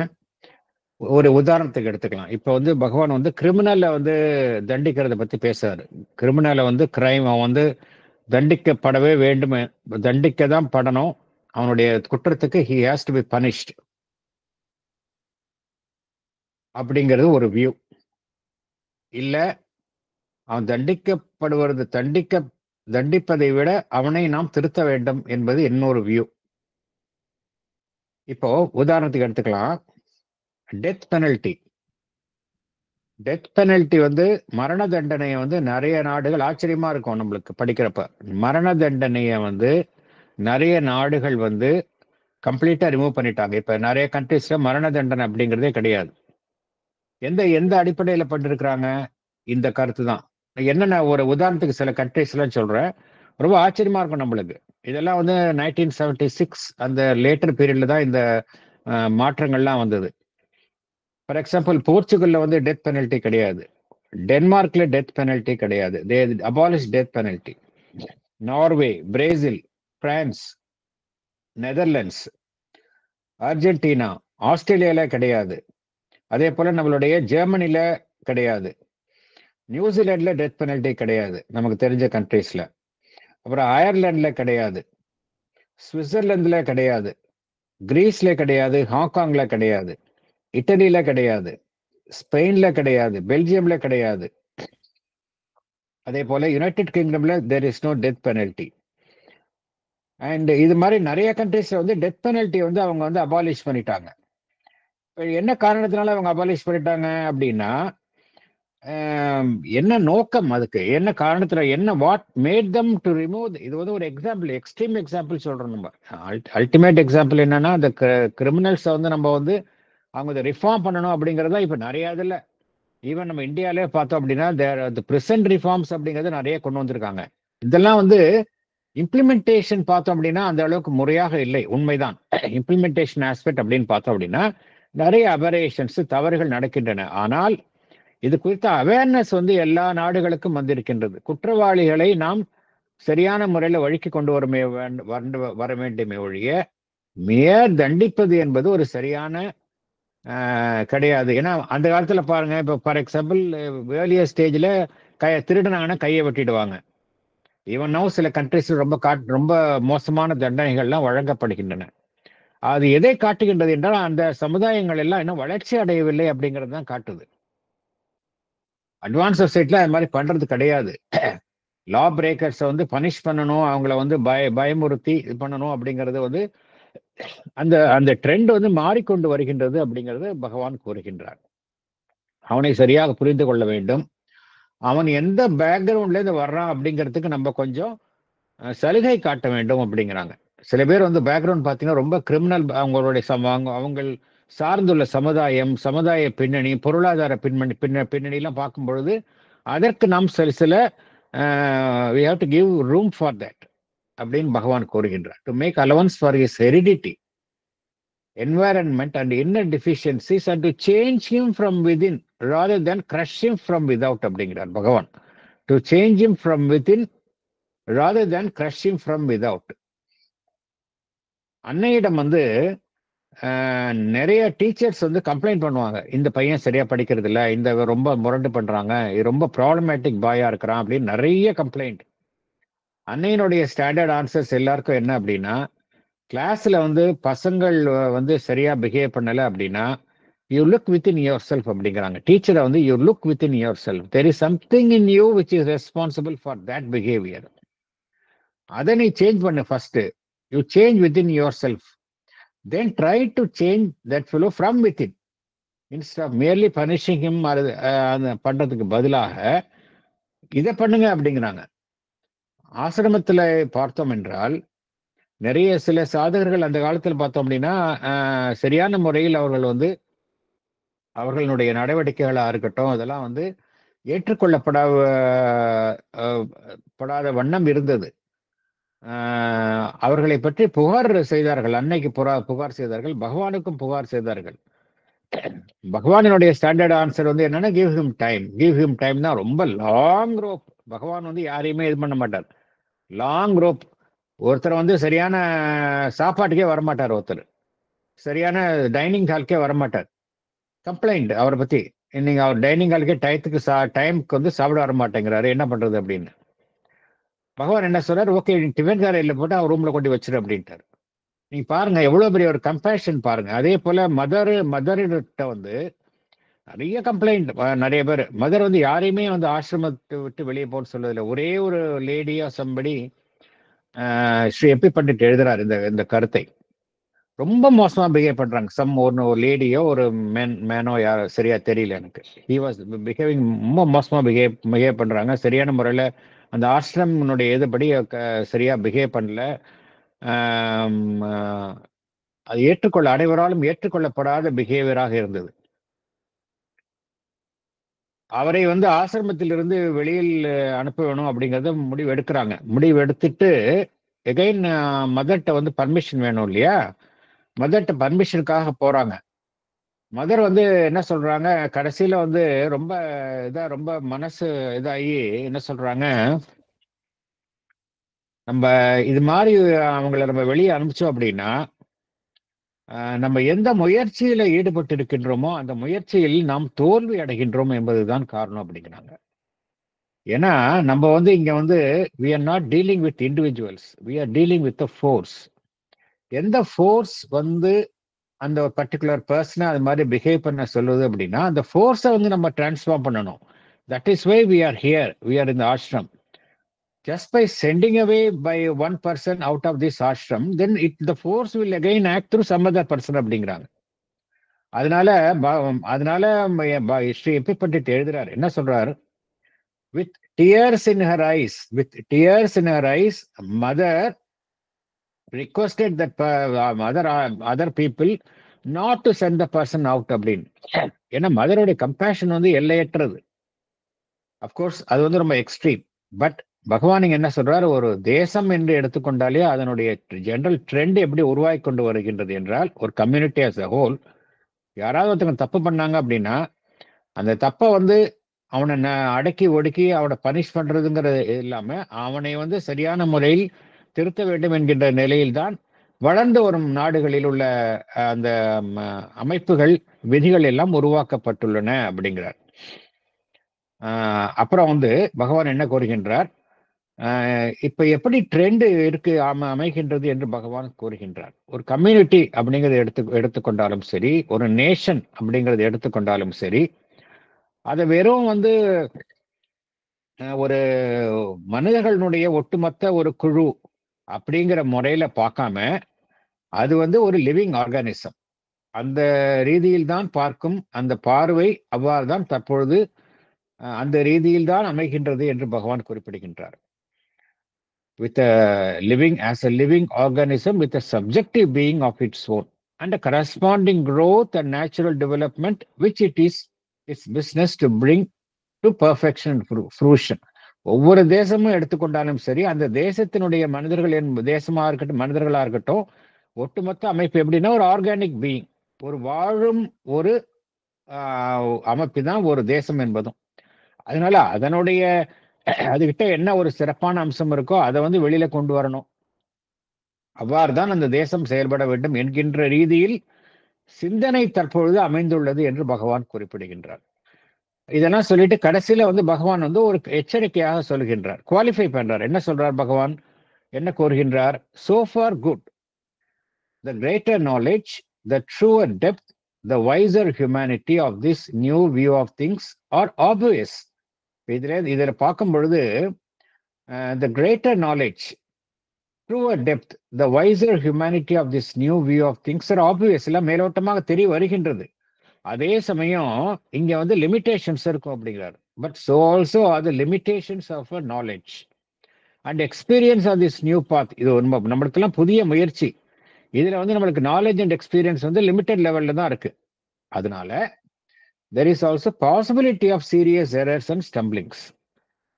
A: ஒரு உதாரணத்துக்கு எடுத்துக்கலாம். இப்போ வந்து பகவான் வந்து கிரிமினலை வந்து தண்டிக்கிறத பத்தி பேசுறாரு. கிரிமினலை வந்து கிரைம் அவன் வந்து தண்டிக்கப்படவே வேண்டும், தண்டிக்க தான் படணும். அவனுடைய குற்றத்துக்கு he has to be punished அப்படிங்கிறது ஒரு வியூ. இல்ல அவன் தண்டிப்பதை விட அவனை நாம் திருத்த வேண்டும் என்பது இன்னொரு வியூ. இப்போ உதாரணத்துக்கு எடுத்துக்கலாம். டெத் பெனல்டி வந்து மரண தண்டனையை வந்து நிறைய நாடுகள், ஆச்சரியமா இருக்கும் நம்மளுக்கு படிக்கிறப்ப, மரண தண்டனையை வந்து நிறைய நாடுகள் வந்து கம்ப்ளீட்டா ரிமூவ் பண்ணிட்டாங்க. இப்ப நிறைய கண்ட்ரீஸ்ல மரண தண்டனை அப்படிங்கிறதே கிடையாது. எந்த அடிப்படையில பண்ணிருக்கிறாங்க? இந்த கருத்து தான். என்னென்ன ஒரு உதாரணத்துக்கு சில கண்ட்ரீஸ் எல்லாம் சொல்றேன், ரொம்ப ஆச்சரியமா இருக்கும் நம்மளுக்கு. இதெல்லாம் வந்து 1976 அந்த லேட்டர் பீரியட்ல தான் இந்த மாற்றங்கள்லாம் வந்தது. ஃபார் எக்ஸாம்பிள், போர்ச்சுகல்ல வந்து டெத் பெனல்டி கிடையாது. டென்மார்க்ல டெத் பெனல்டி கிடையாது. They abolish death penalty. Norway, Brazil, France, Netherlands, Argentina, ஆஸ்திரேலியால கிடையாது. அதே போல நம்மளுடைய ஜெர்மனில கிடையாது, நியூசிலாந்துல டெத் பெனல்டி கிடையாது நமக்கு தெரிஞ்ச கண்ட்ரீஸ்ல, அப்புறம் அயர்லாந்துல கிடையாது, சுவிட்சர்லாந்துல கிடையாது, கிரீஸ்ல கிடையாது, ஹாங்காங்ல கிடையாது, இட்டலியில கிடையாது, ஸ்பெயின்ல கிடையாது, பெல்ஜியம்ல கிடையாது. அதே போல யுனைடெட் கிங்டம்ல there is no death penalty. And இது மாதிரி நிறைய கண்ட்ரீஸ்ல வந்து டெத் பெனல்ட்டி வந்து அவங்க வந்து அபாலிஷ் பண்ணிட்டாங்க. என்ன காரணத்தினால அவங்க அபாலிஷ் பண்ணிட்டாங்க அப்படின்னா, என்ன நோக்கம், அதுக்கு என்ன காரணத்துல, என்ன what made them to remove. இது வந்து ஒரு எக்ஸாம்பிள், எக்ஸ்ட்ரீம் எக்ஸாம்பிள் சொல்றோம். நம்ம அல்டிமேட் எக்ஸாம்பிள் என்னன்னா, அந்த கிரிமினல்ஸை வந்து நம்ம வந்து அவங்க ரிஃபார்ம் பண்ணணும் அப்படிங்கறத இப்ப நிறைய இதுல ஈவன் நம்ம இந்தியாவிலே பார்த்தோம் அப்படின்னா பிரசன்ட் ரிஃபார்ம்ஸ் அப்படிங்கறது நிறைய கொண்டு வந்திருக்காங்க. இதெல்லாம் வந்து இம்ப்ளிமெண்டேஷன் பார்த்தோம் அப்படின்னா அந்த அளவுக்கு முறையாக இல்லை, உண்மைதான். இம்ப்ளிமெண்டேஷன் ஆஸ்பெக்ட் அப்படின்னு பார்த்தோம் அப்படின்னா நிறைய அபரேஷன்ஸ், தவறுகள் நடக்கின்றன. ஆனால் இது குறித்த அவேர்னஸ் வந்து எல்லா நாடுகளுக்கும் வந்திருக்கின்றது. குற்றவாளிகளை நாம் சரியான முறையில் வழிக்கு கொண்டு வர வேண்டுமே ஒழிய மேயர் தண்டிப்பது என்பது ஒரு சரியான கிடையாது. ஏன்னா அந்த காலத்துல பாருங்க, இப்போ ஃபார் எக்ஸாம்பிள் ஏர்லியர் ஸ்டேஜ்ல திருடனான கையை வெட்டிடுவாங்க. ஈவன் நவ் சில கண்ட்ரிஸ் ரொம்ப மோசமான தண்டனைகள்லாம் வழங்கப்படுகின்றன. அது எதை காட்டுகின்றது என்றால் அந்த சமுதாயங்கள் எல்லாம் இன்னும் வளர்ச்சி அடையவில்லை அப்படிங்கிறது தான் காட்டுது. அட்வான்ஸ் சொசைட்டில அது மாதிரி பண்றது கிடையாது. லா பிரேக்கர்ஸை வந்து பனிஷ் பண்ணணும், அவங்கள வந்து பயமுறுத்தி இது பண்ணணும் அப்படிங்கிறது வந்து அந்த ட்ரெண்ட் வந்து மாறிக்கொண்டு வருகின்றது அப்படிங்கிறது பகவான் கூறுகின்றார். அவனை சரியாக புரிந்து கொள்ள வேண்டும். அவன் எந்த பேக்ரவுண்ட்ல இருந்து வர்றான் அப்படிங்கிறதுக்கு நம்ம கொஞ்சம் சலுகை காட்ட வேண்டும் அப்படிங்கிறாங்க. சில பேர் வந்து பேக்ரவுண்ட் பார்த்தீங்கன்னா ரொம்ப கிரிமினல், அவங்களுடைய அவங்க சார்ந்துள்ள சமுதாய பின்னணி, பொருளாதார பின்னணிலாம் பார்க்கும் பொழுது அதற்கு நாம் சில we have to give room for that அப்படின்னு பகவான் கூறுகின்றார். To make allowance for his heredity, environment and inner deficiencies and to change him from within rather than crush him from without அப்படிங்கிறார் பகவான். To change him from within rather than crush him from without. அன்னையிடம் வந்து நிறைய டீச்சர்ஸ் வந்து கம்ப்ளைண்ட் பண்ணுவாங்க, இந்த பையன் சரியா படிக்கிறது இல்லை, இந்த ரொம்ப முரண்டு பண்றாங்க, ரொம்ப ப்ராப்ளமேட்டிக் பாயா இருக்கிறான் அப்படின்னு நிறைய கம்ப்ளைண்ட். அன்னையினுடைய ஸ்டாண்டர்ட் ஆன்சர்ஸ் எல்லாருக்கும் என்ன அப்படின்னா, கிளாஸ்ல வந்து பசங்கள் வந்து சரியா பிஹேவ் பண்ணல அப்படின்னா you look within your self அப்படிங்கிறாங்க. டீச்சரை வந்து you look within your self, there is something in you which is responsible for that behaviour. அதை நீ சேஞ்ச் பண்ணு first. You change within your self, then try to change that fellow from within instead of merely punishing him. பண்றதுக்கு பதிலாக இதை பண்ணுங்க அப்படிங்கிறாங்க. ஆசிரமத்துல பார்த்தோம் என்றால் நிறைய சில சாதகர்கள் அந்த காலத்தில் பார்த்தோம் அப்படின்னா சரியான முறையில் அவர்கள் வந்து அவர்களுடைய நடவடிக்கைகளா இருக்கட்டும் அதெல்லாம் வந்து ஏற்றுக்கொள்ளப்படாத வண்ணம் இருந்தது. அவர்களை பற்றி புகார் செய்தார்கள், அன்னைக்கு புகார் செய்தார்கள், பகவானுக்கும் புகார் செய்தார்கள். பகவானுடைய ஸ்டாண்டர்ட் ஆன்சர் வந்து என்னன்னா கிவ் ஹிம் டைம் தான். ரொம்ப லாங் ரோப். பகவான் வந்து யாரையுமே இது பண்ண மாட்டார், லாங் ரோப். ஒருத்தர் வந்து சரியான சாப்பாட்டுக்கே வரமாட்டார், ஒருத்தர் சரியான டைனிங் ஹால்க்கே வரமாட்டார். கம்ப்ளைண்ட் அவரை பத்தி, நீங்க அவர் டைனிங் ஹாலுக்கே டைமுக்கு வந்து சாப்பிட வர மாட்டேங்கிறாரு, என்ன பண்றது அப்படின்னு. பகவான் என்ன சொல்றாரு, ஓகே டிஃபன் காரையில் போட்டு அவர் ரூம்ல கொண்டு வச்சிரு அப்படின்ட்டாரு. நீங்க பாருங்க எவ்வளவு பெரிய ஒரு கம்பேஷன் பாருங்க. அதே போல மதர்கிட்ட வந்து நிறைய கம்ப்ளைண்ட், நிறைய பேர் மதர் வந்து யாரையுமே வந்து ஆசிரமத்தை விட்டு வெளியே போன்னு சொல்றதில்லை. ஒரே ஒரு லேடியா சம்படி ஸ்ரீ எப்பி பண்டிட் எழுதுறாரு இந்த கருத்தை. ரொம்ப மோசமா பிஹேவ் பண்றாங்க. ஒரு லேடியோ ஒரு மேனோ யாரோ சரியா தெரியல எனக்கு. ஹி வாஸ் பிஹேவிங் ரொம்ப மோசமா பிஹேவ் பண்றாங்க. சரியான முறையில அந்த ஆசிரமனுடைய இதுபடி சரியா பிஹேவ் பண்ணல. அது அனைவராலும் ஏற்றுக்கொள்ளப்படாத பிஹேவியராக இருந்தது. அவரை வந்து ஆசிரமத்திலிருந்து வெளியில் அனுப்ப வேணும் அப்படிங்கறத முடிவு எடுக்கிறாங்க. முடிவு எடுத்துட்டு எகைன் மதர்கிட்ட வந்து பர்மிஷன் வேணும் இல்லையா, மதர்கிட்ட பர்மிஷனுக்காக போறாங்க. மதர் வந்து என்ன சொல்றாங்க, கடைசியில வந்து ரொம்ப மனசு இதாகி என்ன சொல்றாங்க, நம்ம இது மாதிரி அவங்கள நம்ம வெளியே அனுப்பிச்சோம் அப்படின்னா நம்ம எந்த முயற்சியில ஈடுபட்டு இருக்கின்றோமோ அந்த முயற்சியில் நாம் தோல்வி அடைகின்றோம் என்பதுதான் காரணம் அப்படிங்கிறாங்க. ஏன்னா நம்ம வந்து இங்க வந்து we are not dealing with individuals, we are dealing with the force. எந்த ஃபோர்ஸ் வந்து அந்த பர்டிகுலர் பர்சனை அது மாதிரி பிஹேவ் பண்ண சொல்லுது அப்படின்னா அந்த ஃபோர்ஸை வந்து நம்ம டிரான்ஸ்ஃபார்ம் பண்ணணும். That is why we are here, we are in the ashram. Just by sending away by one person out of this ashram, then the force will again act through some other person அப்படிங்கிறாங்க. அதனால ஸ்ரீ எப்பி பண்டிட் எழுதுறாரு, என்ன சொல்றாரு? With tears in her eyes, mother requested that other people not to send the person out அப்படின்னு. ஏன்னா மதருடைய கம்பேஷன் வந்து எல்லையற்றது. அப்கோர்ஸ் அது வந்து ரொம்ப எக்ஸ்ட்ரீம். பட் பகவான் இங்க என்ன சொல்றாரு, ஒரு தேசம் என்று எடுத்துக்கொண்டாலே அதனுடைய ஜெனரல் ட்ரெண்ட் எப்படி உருவாக்கி கொண்டு வருகின்றது என்றால், ஒரு கம்யூனிட்டி ஆஸ் அ ஹோல் யாராவது ஒருத்தவங்க தப்பு பண்ணாங்க அப்படின்னா அந்த தப்பை வந்து அவனை அடக்கி ஒடுக்கி அவனை பனிஷ் பண்றதுங்கிறது இல்லாம அவனை வந்து சரியான முறையில் திருத்த வேண்டும் என்கின்ற நிலையில்தான் வளர்ந்து வரும் நாடுகளில் உள்ள அந்த அமைப்புகள் விதிகள் எல்லாம் உருவாக்கப்பட்டுள்ளன அப்படிங்கிறார். அப்புறம் வந்து பகவான் என்ன கூறுகின்றார், இப்ப எப்படி ட்ரெண்ட் இருக்கு அமைகின்றது என்று பகவான் கூறுகின்றார். ஒரு கம்யூனிட்டி அப்படிங்கிறத எடுத்துக்கொண்டாலும் சரி, ஒரு நேஷன் அப்படிங்கிறத எடுத்துக்கொண்டாலும் சரி, அதை வெறும் வந்து ஒரு மனிதர்களுடைய ஒட்டுமொத்த ஒரு குழு அப்படிங்கிற முறையில பார்க்காம அது வந்து ஒரு லிவிங் ஆர்கானிசம். அந்த ரீதியில் தான் பார்க்கும், அந்த பார்வை அவ்வாறு தான் தற்பொழுது அந்த ரீதியில் தான் அமைகின்றது என்று பகவான் குறிப்பிடுகின்றார். With a living organism with a subjective being of its own and a corresponding growth and natural development which it is its business to bring to perfection and fruition. ஒவ்வொரு தேசமும் எடுத்துக்கொண்டாலும் சரி, அந்த தேசத்தினுடைய தேசமா இருக்கட்டும், மனிதர்களா இருக்கட்டும், ஒட்டுமொத்த அமைப்பு எப்படின்னா ஒரு ஆர்கானிக் பீயிங், ஒரு வாழும் ஒரு அமைப்பு தான் ஒரு தேசம் என்பதும். அதனால அதனுடைய அதுகிட்ட என்ன ஒரு சிறப்பான அம்சம் இருக்கோ அதை வந்து வெளியில கொண்டு வரணும். அவ்வாறு தான் அந்த தேசம் செயல்பட வேண்டும் என்கின்ற ரீதியில் சிந்தனை தற்பொழுது அமைந்துள்ளது என்று பகவான் குறிப்பிடுகின்றார். இதெல்லாம் சொல்லிட்டு கடைசியில வந்து பகவான் வந்து ஒரு எச்சரிக்கையாக சொல்கின்றார், குவாலிஃபை பண்றார். என்ன சொல்றார் பகவான், என்ன கூறுகின்றார்? So far good, the greater knowledge, the truer depth, the wiser humanity of this new view of things are obvious. இதுல பார்க்கும் பொழுது the greater knowledge, truer depth, the wiser humanity of this new view of things are obvious, எல்லாம் மேலோட்டமாக தெரிய வருகின்றது. அதே சமயம் இங்க வந்து லிமிடேஷன்ஸ் இருக்கும் அப்படிங்கிறார். But so also are the limitations of a knowledge and experience of this new path. இது நம்மளுக்கெல்லாம் புதிய முயற்சி. இதுல வந்து நம்மளுக்கு நாலேஜ் அண்ட் எக்ஸ்பீரியன்ஸ் வந்து லிமிட்டட் லெவல்ல தான் இருக்கு. அதனால there is also possibility of serious errors and stumblings.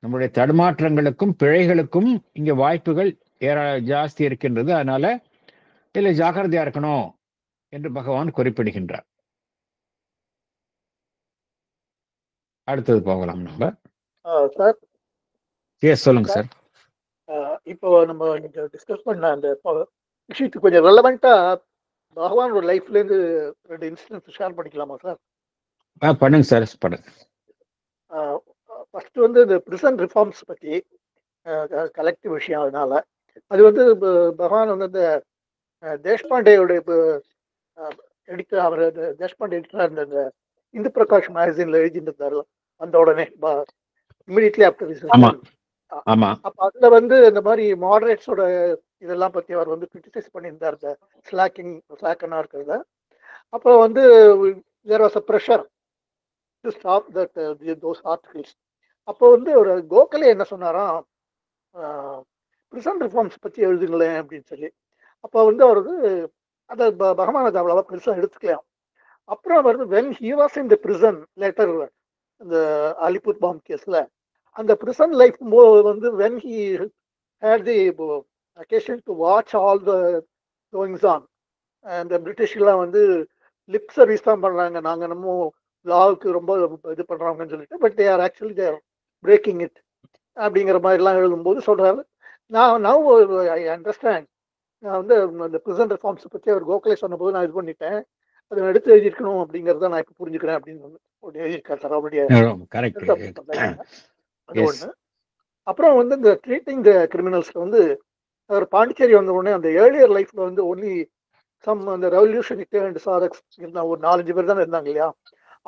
A: நம்மளுடைய தடுமாற்றங்களுக்கும் பிழைகளுக்கும் இங்க வாய்ப்புகள் ஜாஸ்தி இருக்கின்றது. அதனால இதுல ஜாக்கிரதையா இருக்கணும் என்று பகவான் குறிப்பிடுகின்றார். அடுத்தது போகலாம் நம்ம.
F: சார்
A: எஸ் சொல்லுங்க சார்.
F: இப்போ நம்ம நீங்க டிஸ்கஸ் பண்ண அந்த விஷயத்துக்கு கொஞ்சம் ரெலவெண்டா பகவானோட லைஃப்ல இருந்து 2 இன்சிடென்ட்ஸ் ஷேர் பண்ணிக்கலாமா சார்?
A: பண்ணுங்க சார், பண்ணுங்க.
F: ஃபர்ஸ்ட் வந்து இந்த பிரிசன் ரிஃபார்ம்ஸ் பத்தி கலெக்டிவ் விஷயம். அதனால அது வந்து பகவான் வந்து இந்த தேஷ்பாண்டேயோட எடிட்டர், அவர் தேஷ்பாண்டே எடிட்டராக இருந்த இந்த இந்து பிரகாஷ் மேகசின்ல எழுதிட்டு இருந்தாரு அந்த உடனே இமிடியட்லி ஆஃப்டர். அப்ப அதுல வந்து இந்த மாதிரி மாடரேட்ஸோட இதெல்லாம் பத்தி அவர் வந்து கிரிட்டிசைஸ் பண்ணியிருந்தார், இந்த ஸ்லாக்கனா இருக்கிறத. அப்போ வந்து there was a pressure to stop that those articles. அப்போ வந்து ஒரு கோகலே என்ன சொன்னாராம், பிரிசன் ரிஃபார்ம்ஸ் பத்தி எழுதுங்களேன் அப்படின்னு சொல்லி. அப்போ வந்து அவர் வந்து அதை பகவான் அதை அவ்வளவா பெருசாக எடுத்துக்கலாம். அப்புறம் வருது when he was in the prison later, இந்த அலிபூர் பாம் கேஸ்ல அந்த பிரிசன் லைஃப் வந்து when he had the occasion to watch all the goings on, அந்த பிரிட்டிஷ்லாம் வந்து லிப் சர்வீஸ் தான் பண்றாங்க, நாங்க நம்ம லாவுக்கு ரொம்ப இது பண்றாங்கன்னு சொல்லிட்டு, but they are actually they are breaking it அப்படிங்கிற மாதிரிலாம் எழுதும்போது சொல்றாரு, நான் ஐ அண்டர்ஸ்டாண்ட் நான் வந்து அந்த பிரிசன் ரெஃபார்ம்ஸ் பற்றி அவர் கோகலே சொன்னபோது நான் இது பண்ணிட்டேன், அதை எடுத்து எழுதியிருக்கணும் அப்படிங்கிறத நான் இப்போ புரிஞ்சுக்கிறேன் அப்படின்னு எழுதியிருக்காரு சார் அவருடைய.
A: கரெக்ட்.
F: அது ஒன்று. அப்புறம் வந்து இந்த ட்ரீட்டிங் த கிரிமினல்ஸ்ல வந்து அவர் பாண்டிச்சேரி வந்த உடனே அந்த ஏர்லியர் லைஃப்ல வந்து ஒன்லி சம் அந்த ரெவல்யூஷனிக் அண்ட் சாதக்ஸ் இருந்தாங்க, ஒரு 4-5 பேர் தானே இருந்தாங்க இல்லையா.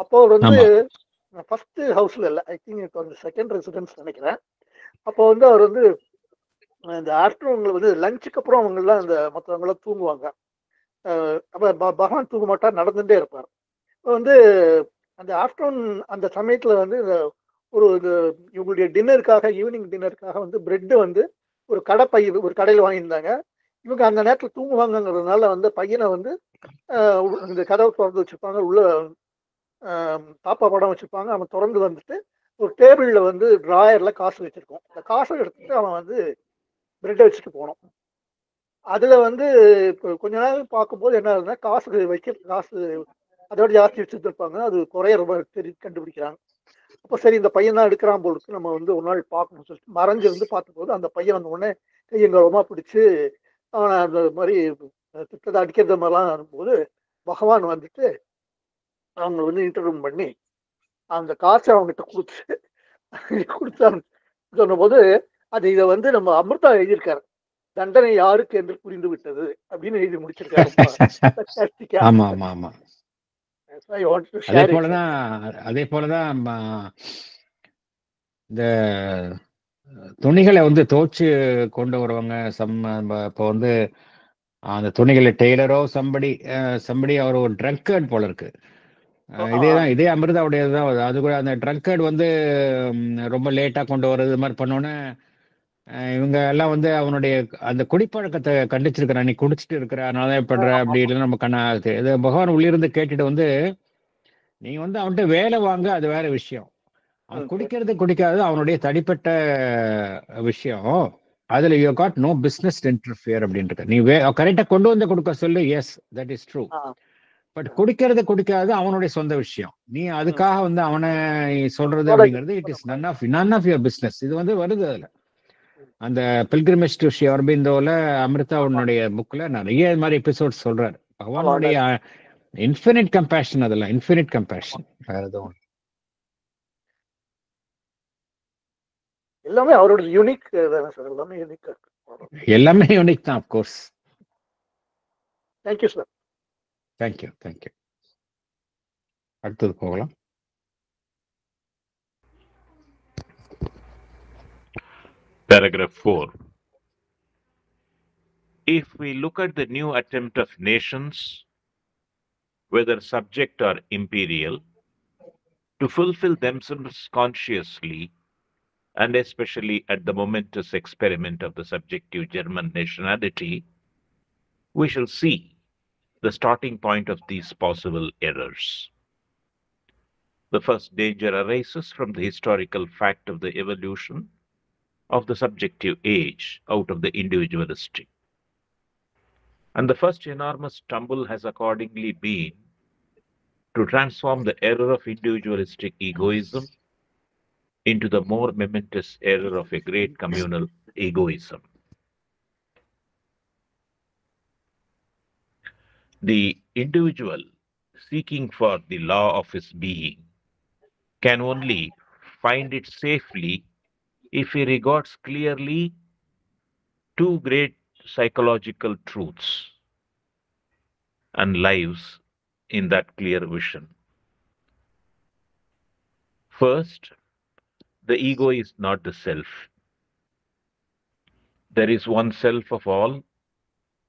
F: அப்போ அவர் வந்து ஃபர்ஸ்ட் ஹவுஸ்ல இல்லை, ஐ திங்க் இப்போ வந்து செகண்ட் ரெசிடென்ஸ் நினைக்கிறேன். அப்போ வந்து அவர் வந்து இந்த ஆஃப்டர்நூன்ல வந்து லஞ்சுக்கு அப்புறம் அவங்கெல்லாம் இந்த மற்றவங்களாம் தூங்குவாங்க. அப்போ பகவான் தூங்க மாட்டார், நடந்துட்டே இருப்பார். இப்போ வந்து அந்த ஆஃப்டர்நூன் அந்த சமயத்தில் வந்து ஒரு இவங்களுடைய டின்னருக்காக, ஈவினிங் டின்னருக்காக வந்து பிரெட்டு வந்து ஒரு கடையில் வாங்கியிருந்தாங்க. இவங்க அந்த நேரத்தில் தூங்குவாங்கங்கிறதுனால வந்து பையனை வந்து இந்த கதவை திறந்து வச்சுருப்பாங்க, உள்ள பாப்பா படம் வச்சுருப்பாங்க. அவன் திறந்து வந்துட்டு ஒரு டேபிளில் வந்து ட்ராயரில் காசு வச்சுருக்கோம். அந்த காசை எடுத்துட்டு அவன் வந்து பிரெட்டை வச்சுட்டு போனோம். அதில் வந்து இப்போ கொஞ்ச நாள் பார்க்கும்போது என்ன ஆகுதுன்னா, காசு அதோட ஜாஸ்தி வச்சுருப்பாங்க, அது குறைய ரொம்ப கண்டுபிடிக்கிறாங்க. அப்போ சரி இந்த பையன் தான் எடுக்கிறான் போலுக்கு, நம்ம வந்து ஒரு நாள் பார்க்கணும்னு சொல்லிட்டு மறைஞ்சிருந்து பார்த்தபோது அந்த பையன் வந்த உடனே கையங்கரமாக பிடிச்சி அவனை அந்த மாதிரி திட்டத்தை அடிக்கிறது மாதிரிலாம் இருக்கும்போது பகவான் வந்துட்டு அவங்க வந்து இன்டர்வியூ பண்ணி அந்த காசை அவங்ககிட்ட கொடுத்தாங்க. சொன்னபோது இதை வந்து நம்ம அமிர்தா எழுதியிருக்காரு, தண்டனை யாருக்கு என்று புரிந்து விட்டது அப்படின்னு எழுதி முடிச்சிருக்காரு.
A: ஆமா ஆமா ஆமா. அதே போலதான் இந்த துணிகளை வந்து துவைச்சு கொண்டு வருவாங்க. இப்போ வந்து அந்த துணிகளை டெய்லரோ சம்படி அவர் ஒரு ட்ரங்கர்ட் போல இருக்கு. இதே அமிர்தாவுடையதுதான். அது கூட அந்த ட்ரங்கர்ட் வந்து ரொம்ப லேட்டா கொண்டு வர்றது மாதிரி பண்ணோன்னே இவங்க எல்லாம் வந்து அவனுடைய அந்த குடிப்பழக்கத்தை கண்டிச்சிருக்கிறான், நீ குடிச்சிட்டு இருக்கிற அதனாலதான் பண்ற அப்படி இல்லைன்னு நம்ம கண்ணாகுது. இது பகவான் உள்ளிருந்து கேட்டுட்டு வந்து நீங்க வந்து அவன்கிட்ட வேலை வாங்க, அது வேற விஷயம். அவன் குடிக்காது அவனுடைய தனிப்பட்ட விஷயம். அதுல you got no business interfere அப்படின்ட்டு நீ கரெக்டா கொண்டு வந்து கொடுக்க சொல்லு. Yes, that is true. But குடிக்காது அவனுடைய சொந்த விஷயம். நீ அதுக்காக வந்து அவனை சொல்றது அப்படிங்கிறது it is none of your business. இது வந்து வருது அதுல அந்த பில்கிரிமேஜ் டு ஸ்ரீ அரபிந்தோல அமிர்தாவுடைய புக்ல நிறைய மாதிரி எபிசோட் சொல்றாரு. பகவானுடைய இன்ஃபினிட் கம்பேஷன், அதெல்லாம் இன்ஃபினிட் கம்பேஷன். வேற எதுவும்
F: எல்லாமே அவரோட யூனிக் தானே சார், எல்லாமே யூனிக்
A: தான். Of course.
F: Thank you sir.
A: Thank you. அடுத்தது போகலாம்.
B: Paragraph 4. If we look at the new attempt of nations, whether subject or imperial, to fulfill themselves consciously, and especially at the momentous experiment of the subjective German nationality, we shall see the starting point of these possible errors. The first danger arises from the historical fact of the evolution of the subjective age out of the individualistic. And the first enormous stumble has accordingly been to transform the error of individualistic egoism into the more momentous error of a great communal egoism. The individual seeking for the law of his being can only find it safely if he regards clearly two great psychological truths and lives in that clear vision. First, the ego is not the self. There is one self of all,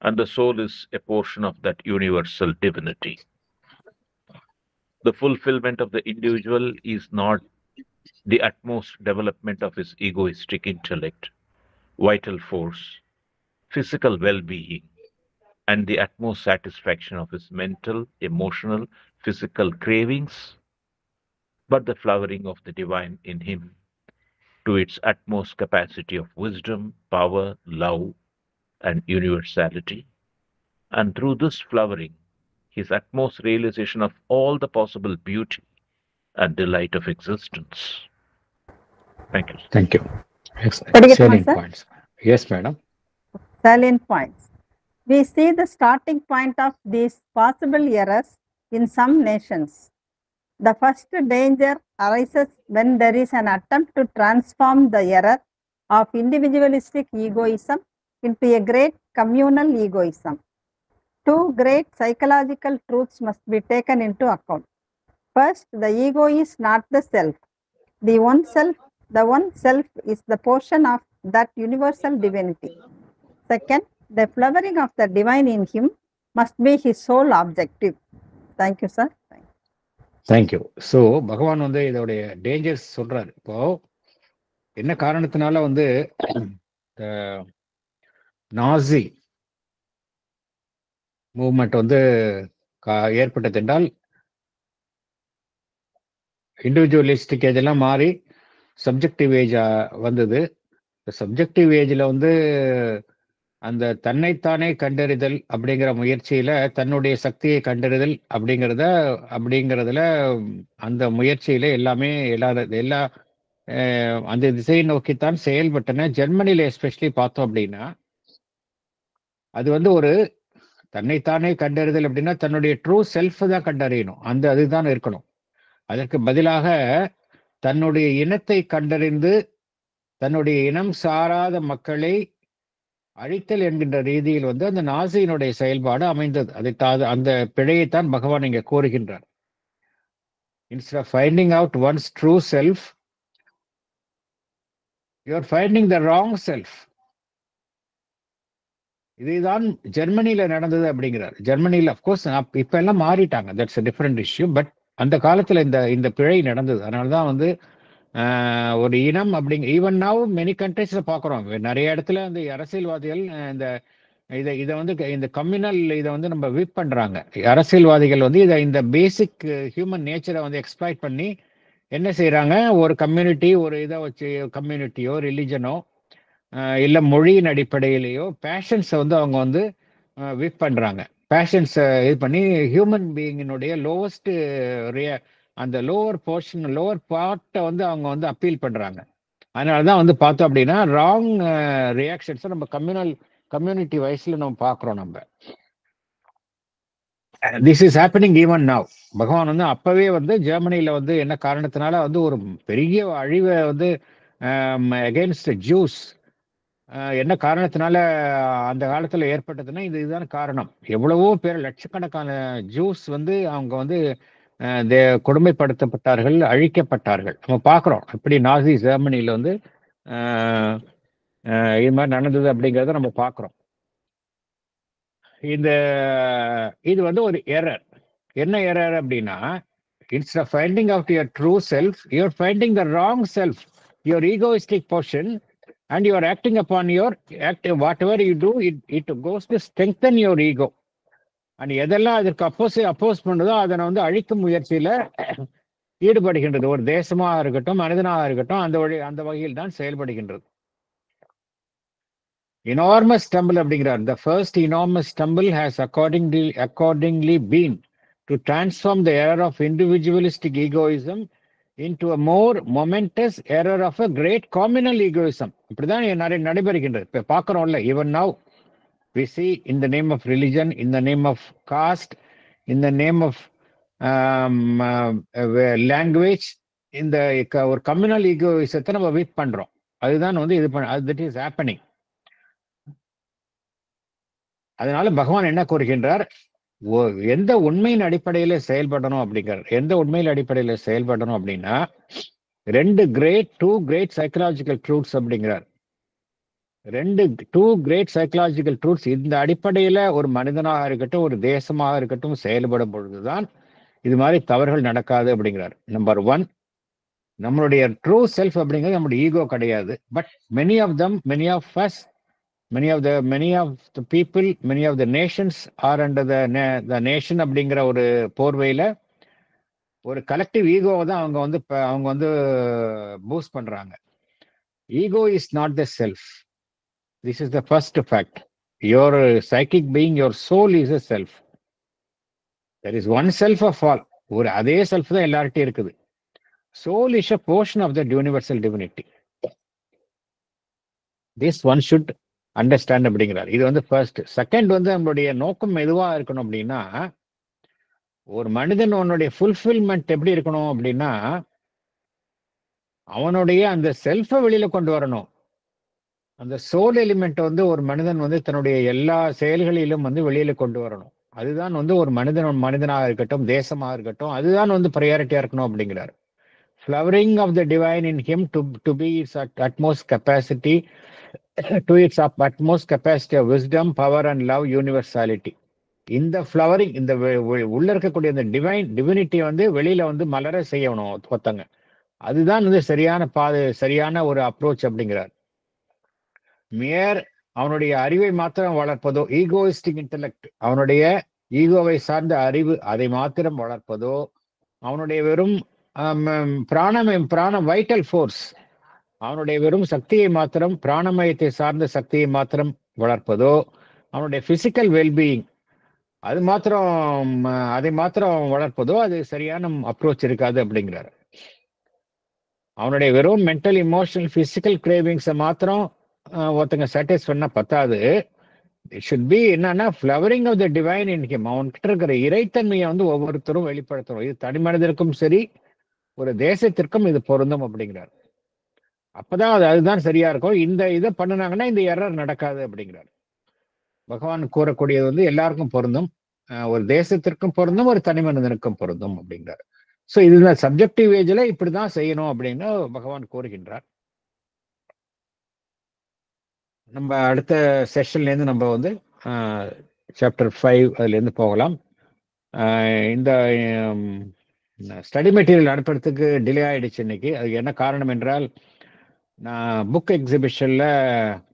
B: and the soul is a portion of that universal divinity. The fulfillment of the individual is not the utmost development of his egoistic intellect, vital force, physical well-being, and the utmost satisfaction of his mental, emotional, physical cravings, but the flowering of the divine in him to its utmost capacity of wisdom, power, love, and universality, and through this flowering, his utmost realization of all the possible beauty and delight of existence. Thank you.
A: Thank you. Salient points. Yes, madam.
H: Salient points.
G: We see the starting point of these possible errors in some nations. The first danger arises when there is an attempt to transform the error of individualistic egoism into a great communal egoism. Two great psychological truths must be taken into account. First, the ego is not the self. The one self is the portion of that universal divinity. Second, the flowering of the divine in him must be his sole objective. Thank you, sir.
A: Thank you. So பகவான் வந்து இதோடைய டேஞ்சர்ஸ் சொல்றாரு. இப்போ என்ன காரணத்தினால வந்து நாசி மூவ்மெண்ட் வந்து ஏற்பட்டது என்றால் இண்டிவிஜுவலிஸ்டிக் ஏஜ் எல்லாம் மாறி சப்ஜெக்டிவ் ஏஜ் வந்தது. சப்ஜெக்டிவ் ஏஜில் வந்து அந்த தன்னைத்தானே கண்டறிதல் அப்படிங்கிற முயற்சியில தன்னுடைய சக்தியை கண்டறிதல் அப்படிங்கிறதுல அந்த முயற்சியில எல்லாமே எல்லா அந்த திசையை நோக்கித்தான் செயல்பட்டன. ஜெர்மனியில எஸ்பெஷலி பார்த்தோம் அப்படின்னா அது வந்து ஒரு தன்னைத்தானே கண்டறிதல் அப்படின்னா தன்னுடைய ட்ரூ செல்ஃப் தான் கண்டறியணும், அதுதான் இருக்கணும். அதற்கு பதிலாக தன்னுடைய இனத்தை கண்டறிந்து தன்னுடைய இனம் சாராத மக்களை அழித்தல் என்கின்ற ரீதியில் வந்து அந்த நாசியினுடைய செயல்பாடு அமைந்தது. அந்த பிழையைத்தான் பகவான் இங்க கூறுகின்றார். Instead of finding out one's true self, you are finding the wrong self. இதுதான் ஜெர்மனியில நடந்தது அப்படிங்கிறார். ஜெர்மனியில அப்கோர்ஸ் இப்ப எல்லாம் மாறிட்டாங்க, that's a different issue. But அந்த காலத்துல இந்த பிழை நடந்தது. அதனாலதான் வந்து ஒரு இனம் அப்படிங்க ஈவன் நவ் மெனி கண்ட்ரீஸ்ல பாக்குறோம். நிறைய இடத்துல அந்த அரசியல்வாதிகள் இதை வந்து இந்த கம்யூனல் இதை வந்து நம்ம வீப் பண்றாங்க. அரசியல்வாதிகள் வந்து இந்த பேசிக் ஹியூமன் நேச்சரை வந்து எக்ஸ்ப்ளாய்ட் பண்ணி என்ன செய்யறாங்க, ஒரு கம்யூனிட்டி ஒரு இதை வச்சு கம்யூனிட்டியோ ரிலிஜனோ இல்ல மொழியின் அடிப்படையிலேயோ பேஷன்ஸை வந்து அவங்க வந்து வீப் பண்றாங்க. பேஷன்ஸை இது பண்ணி ஹியூமன் பீயிங்கினுடைய லோவஸ்ட் அந்த லோவர் போர்ஷன் லோவர் பார்ட்டை வந்து அவங்க வந்து அப்பீல் பண்றாங்க. அதனாலதான் வந்து பார்த்தோம் அப்படின்னா ராங் ரியாக்ஷன்ஸை நம்ம கம்யூனிட்டி வைஸ்ல நம்ம பார்க்குறோம். நம்ம this is happening even now. பகவான் வந்து அப்பவே வந்து ஜெர்மனியில வந்து என்ன காரணத்தினால வந்து ஒரு பெரிய அழிவை வந்து அகெயின்ஸ்ட் ஜூஸ் என்ன காரணத்தினால அந்த காலத்துல ஏற்பட்டதுன்னா இதுதான் காரணம். எவ்வளவோ பேர் லட்சக்கணக்கான ஜூஸ் வந்து அவங்க வந்து கொடுமைப்படுத்தப்பட்டார்கள், அழிக்கப்பட்டார்கள். நம்ம பார்க்குறோம் எப்படி நாசி ஜெர்மனியில வந்து இது மாதிரி நடந்தது அப்படிங்கிறத நம்ம பார்க்குறோம். இது வந்து ஒரு எரர். என்ன எரர் அப்படின்னா, instead of finding out your true self, you are finding the wrong self, your egoistic portion, and you are acting upon your whatever you do, it goes to strengthen your ego. And எதெல்லாம் அதற்கு அப்போஸ் பண்ணுதோ அதனை வந்து அழிக்கும் முயற்சியில ஈடுபடுகின்றது. ஒரு தேசமாக இருக்கட்டும், மனிதனாக இருக்கட்டும், அந்த வகையில் தான் செயல்படுகின்றது. enormous stumble அப்படிங்கிறார். The first enormous stumble has accordingly been to transform the error of individualistic egoism into a more momentous error of a great communal egoism. இப்படிதான் நிறைய நடைபெறுகின்றது. இப்ப பார்க்கிறோம்ல, even now we see in the name of religion, in the name of caste, in the name of language, இந்த ஒரு கம்யூனல் ஈகோயிசத்தை நம்ம வீக் பண்றோம். அதுதான் வந்து that is happening. அதனால பகவான் என்ன கூறுகின்றார், எந்த உண்மையின் அடிப்படையில செயல்படணும் அப்படிங்கிறார். எந்த உண்மையின் அடிப்படையில செயல்படணும் அப்படின்னா டூ கிரேட் சைக்கலாஜிக்கல் ட்ரூத்ஸ் அப்படிங்கிறார். Two great psychological truths. இந்த அடிப்படையில ஒரு மனிதனாக இருக்கட்டும், ஒரு தேசமாக இருக்கட்டும் செயல்படும் பொழுதுதான் இது மாதிரி தவறுகள் நடக்காது அப்படிங்கிறார். நம்பர் 1, நம்மளுடைய ட்ரூ செல்ஃப் அப்படிங்கிறது நம்மளுடைய ஈகோ கிடையாது. But many of us, many of the people, many of the nations are under the nation அப்படிங்கிற ஒரு போர்வையில ஒரு கலெக்டிவ் ஈகோவை தான் அவங்க வந்து பூஸ்ட் பண்றாங்க. Ego is not the self. This is the first fact. Your psychic being, your soul is a self. There is one self of all. ஒரு அதே செல்ஃப் தான் எல்லார்ட்டையும் இருக்குது. Soul is a portion of the universal divinity. This one should understand அப்படிங்கிறார். இது வந்து ஃபர்ஸ்ட். செகண்ட் வந்து நம்மளுடைய நோக்கம் எதுவா இருக்கணும் அப்படின்னா, ஒரு மனிதன் அவனுடைய ஃபுல்ஃபில்மெண்ட் எப்படி இருக்கணும் அப்படின்னா, அவனுடைய அந்த செல்ஃபை வெளியில கொண்டு வரணும். அந்த சோல் எலிமெண்ட் வந்து ஒரு மனிதன் வந்து தன்னுடைய எல்லா செயல்களிலும் வந்து வெளியில கொண்டு வரணும். அதுதான் வந்து ஒரு மனிதனாக இருக்கட்டும், தேசமாக இருக்கட்டும், அதுதான் வந்து ப்ரையாரிட்டியா இருக்கணும் அப்படிங்கிறார். Flowering of the divine in him to be its utmost capacity to its utmost capacity of wisdom, power and love, universality. இந்த ஃப்ளவரிங், இந்த உள்ள இருக்கக்கூடிய இந்த டிவினிட்டி வந்து வெளியில வந்து மலர செய்யணும் ஒருத்தங்க. அதுதான் வந்து சரியான ஒரு அப்ரோச் அப்படிங்கிறார். அவனுடைய அறிவை மாத்திரம் வளர்ப்பதோ, ஈகோயிஸ்டிக் இன்டெலெக்ட், அவனுடைய ஈகோவை சார்ந்த அறிவு, அதை மாத்திரம் வளர்ப்பதோ, அவனுடைய வெறும் பிராண வைட்டல் ஃபோர்ஸ், அவனுடைய வெறும் சக்தியை மாத்திரம், பிராணமயத்தை சார்ந்த சக்தியை மாத்திரம் வளர்ப்பதோ, அவனுடைய பிசிக்கல் வெல்பீயிங் அதை மாத்திரம் வளர்ப்பதோ அது சரியான அப்ரோச் இருக்காது அப்படிங்கிறாரு. அவனுடைய வெறும் மென்டல், இமோஷனல், பிசிக்கல் கிரேவிங்ஸை மாத்திரம் ஒருத்தங்க சாட்டிஸ்ஃபை பண்ண பத்தாது. இட் ஷுட் பி என்னன்னா flowering of the divine in him. அவன்கிட்ட இருக்கிற இறைத்தன்மையை வந்து ஒவ்வொருத்தரும் வெளிப்படுத்தணும். இது தனி மனிதருக்கும் சரி, ஒரு தேசத்திற்கும் இது பொருந்தும் அப்படிங்கிறார். அப்பதான் அதுதான் சரியா இருக்கும். இந்த இதை பண்ணினாங்கன்னா இந்த எரர் நடக்காது அப்படிங்கிறார். பகவான் கூறக்கூடியது வந்து எல்லாருக்கும் பொருந்தும், ஒரு தேசத்திற்கும் பொருந்தும், ஒரு தனி மனிதனுக்கும் பொருந்தும் அப்படிங்கிறார். ஸோ இதுதான் சப்ஜெக்டிவ் ஏஜ்ல இப்படிதான் செய்யணும் அப்படின்னு பகவான் கூறுகின்றார். நம்ம அடுத்த செஷன்ல இருந்து நம்ம வந்து சாப்டர் 5 அதுல இருந்து போகலாம். இந்த ஸ்டடி மெட்டீரியல் அனுப்புறதுக்கு டிலே ஆயிடுச்சு இன்னைக்கு. அது என்ன காரணம் என்றால், நான் புக் எக்ஸிபிஷன்ல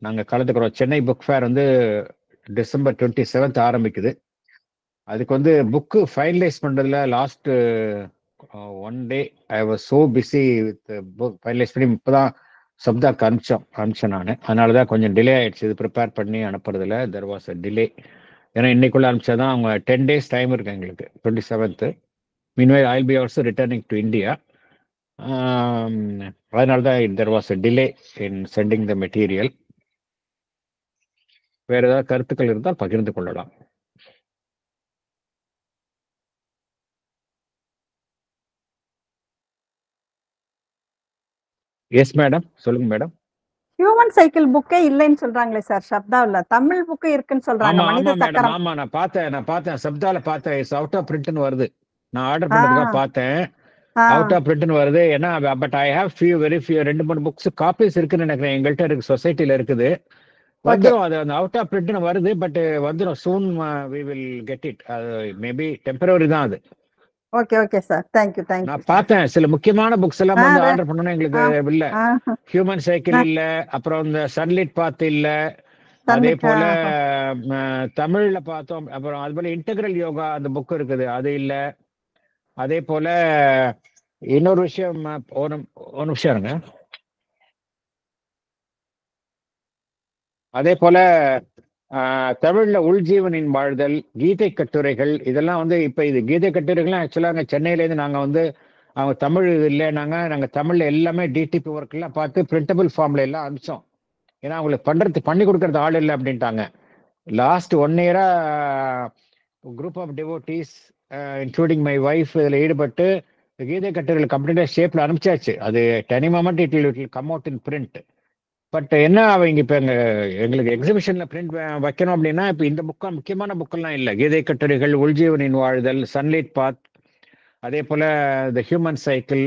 A: நாங்கள் கலந்துக்கிறோம். சென்னை புக் ஃபேர் வந்து டிசம்பர் 27 ஆரம்பிக்குது. அதுக்கு வந்து புக்கு ஃபைனலைஸ் பண்றதுல last one day I was so busy with book finalise பண்ணி இப்போதான் சப்தாக்கு அனுப்பிச்சேன் நான். அதனாலதான் கொஞ்சம் டிலே ஆயிடுச்சு. இது ப்ரிப்பேர் பண்ணி அனுப்புறதுல தெர் வாஸ் அ டிலே. ஏன்னா இன்னைக்குள்ள அனுப்பிச்சாதான் அவங்க 10 days டைம் இருக்கு எங்களுக்கு. 27th. Meanwhile I will be also returning to India. அதனாலதான் there was a delay in sending the material. வேற ஏதாவது கருத்துக்கள் இருந்தால் பகிர்ந்து கொள்ளலாம். எஸ் மேடம், சொல்லுங்க மேடம்.
G: ஹியூமன் சைக்கிள் புக்கே இல்லைன்னு சொல்றாங்களே சார் சப்தாவில். தமிழ் புக்கு இருக்குன்னு சொல்றாங்க. மனித சக்கரம்.
A: ஆமா, நான் பார்த்தேன் சப்தால பார்த்தேன். இட்ஸ் அவுட் ஆஃப் பிரிண்ட்னு வருது. நான் ஆர்டர் பண்ணதுக்காக பார்த்தேன். அவுட் ஆஃப் பிரிண்ட்னு வருது. ஏன்னா but I have very few 2-3 books copies இருக்குன்னு நினைக்கிறேன். எங்கள்கிட்ட இருக்கு, சொசைட்டில இருக்குது. வந்துடும். அது அந்த அவுட் ஆஃப் பிரிண்ட்னு வருது. பட் வந்துடும் soon. We will get it. அது மேபி டெம்பரரி தான் அது.
G: Okay okay sir, thank you.
A: நான் பார்த்தேன் சில முக்கியமான புக்ஸ் எல்லாம் வந்து ஆர்டர் பண்ணணும். எங்களுக்கு இல்ல, ஹியூமன் சைக்கிள் இல்ல, அப்புறம் இந்த சன்லைட் பாத் இல்ல, அதே போல தமிழ்ல பார்த்தோம். அப்புறம் அது போல இன்டெகிரல் யோகா அந்த புக் இருக்குது, அது இல்ல. அதே போல இன்னொரு விஷயம், ஒரு நிமிஷம் இருங்க. அதே போல தமிழ்ல உள்ஜீவனின் வாழ்தல், கீதை கட்டுரைகள், இதெல்லாம் வந்து இப்ப இது கீதை கட்டுரைகள்லாம் ஆக்சுவலா அங்க சென்னையில இருந்து நாங்க வந்து அவங்க தமிழ் இல்லை, நாங்க தமிழ்ல எல்லாமே டிடிபி ஒர்க் எல்லாம் பார்த்து பிரிண்டபிள் ஃபார்ம்ல எல்லாம் அனுப்பிச்சோம். ஏன்னா அவங்களுக்கு பண்ணி கொடுக்கறது ஆள் இல்லை அப்படின்ட்டாங்க. Last 1 year group of devotees including my wife இதில் ஈடுபட்டு கீதை கட்டுரைகள் கம்ப்ளீட்டா ஷேப்ல அனுப்பிச்சாச்சு. அது any moment it will come out in print. But என்ன அவங்க இப்ப எங்களுக்கு எக்ஸிபிஷன்ல பிரிண்ட் வைக்கணும் அப்படின்னா இப்ப இந்த புக்கா முக்கியமான புக்கெல்லாம் இல்லை. கீதை கட்டுரைகள், உள்ஜீவனின் வாழ்தல், சன்லைட் பாத், அதே போல த ஹியூமன் சைக்கிள்,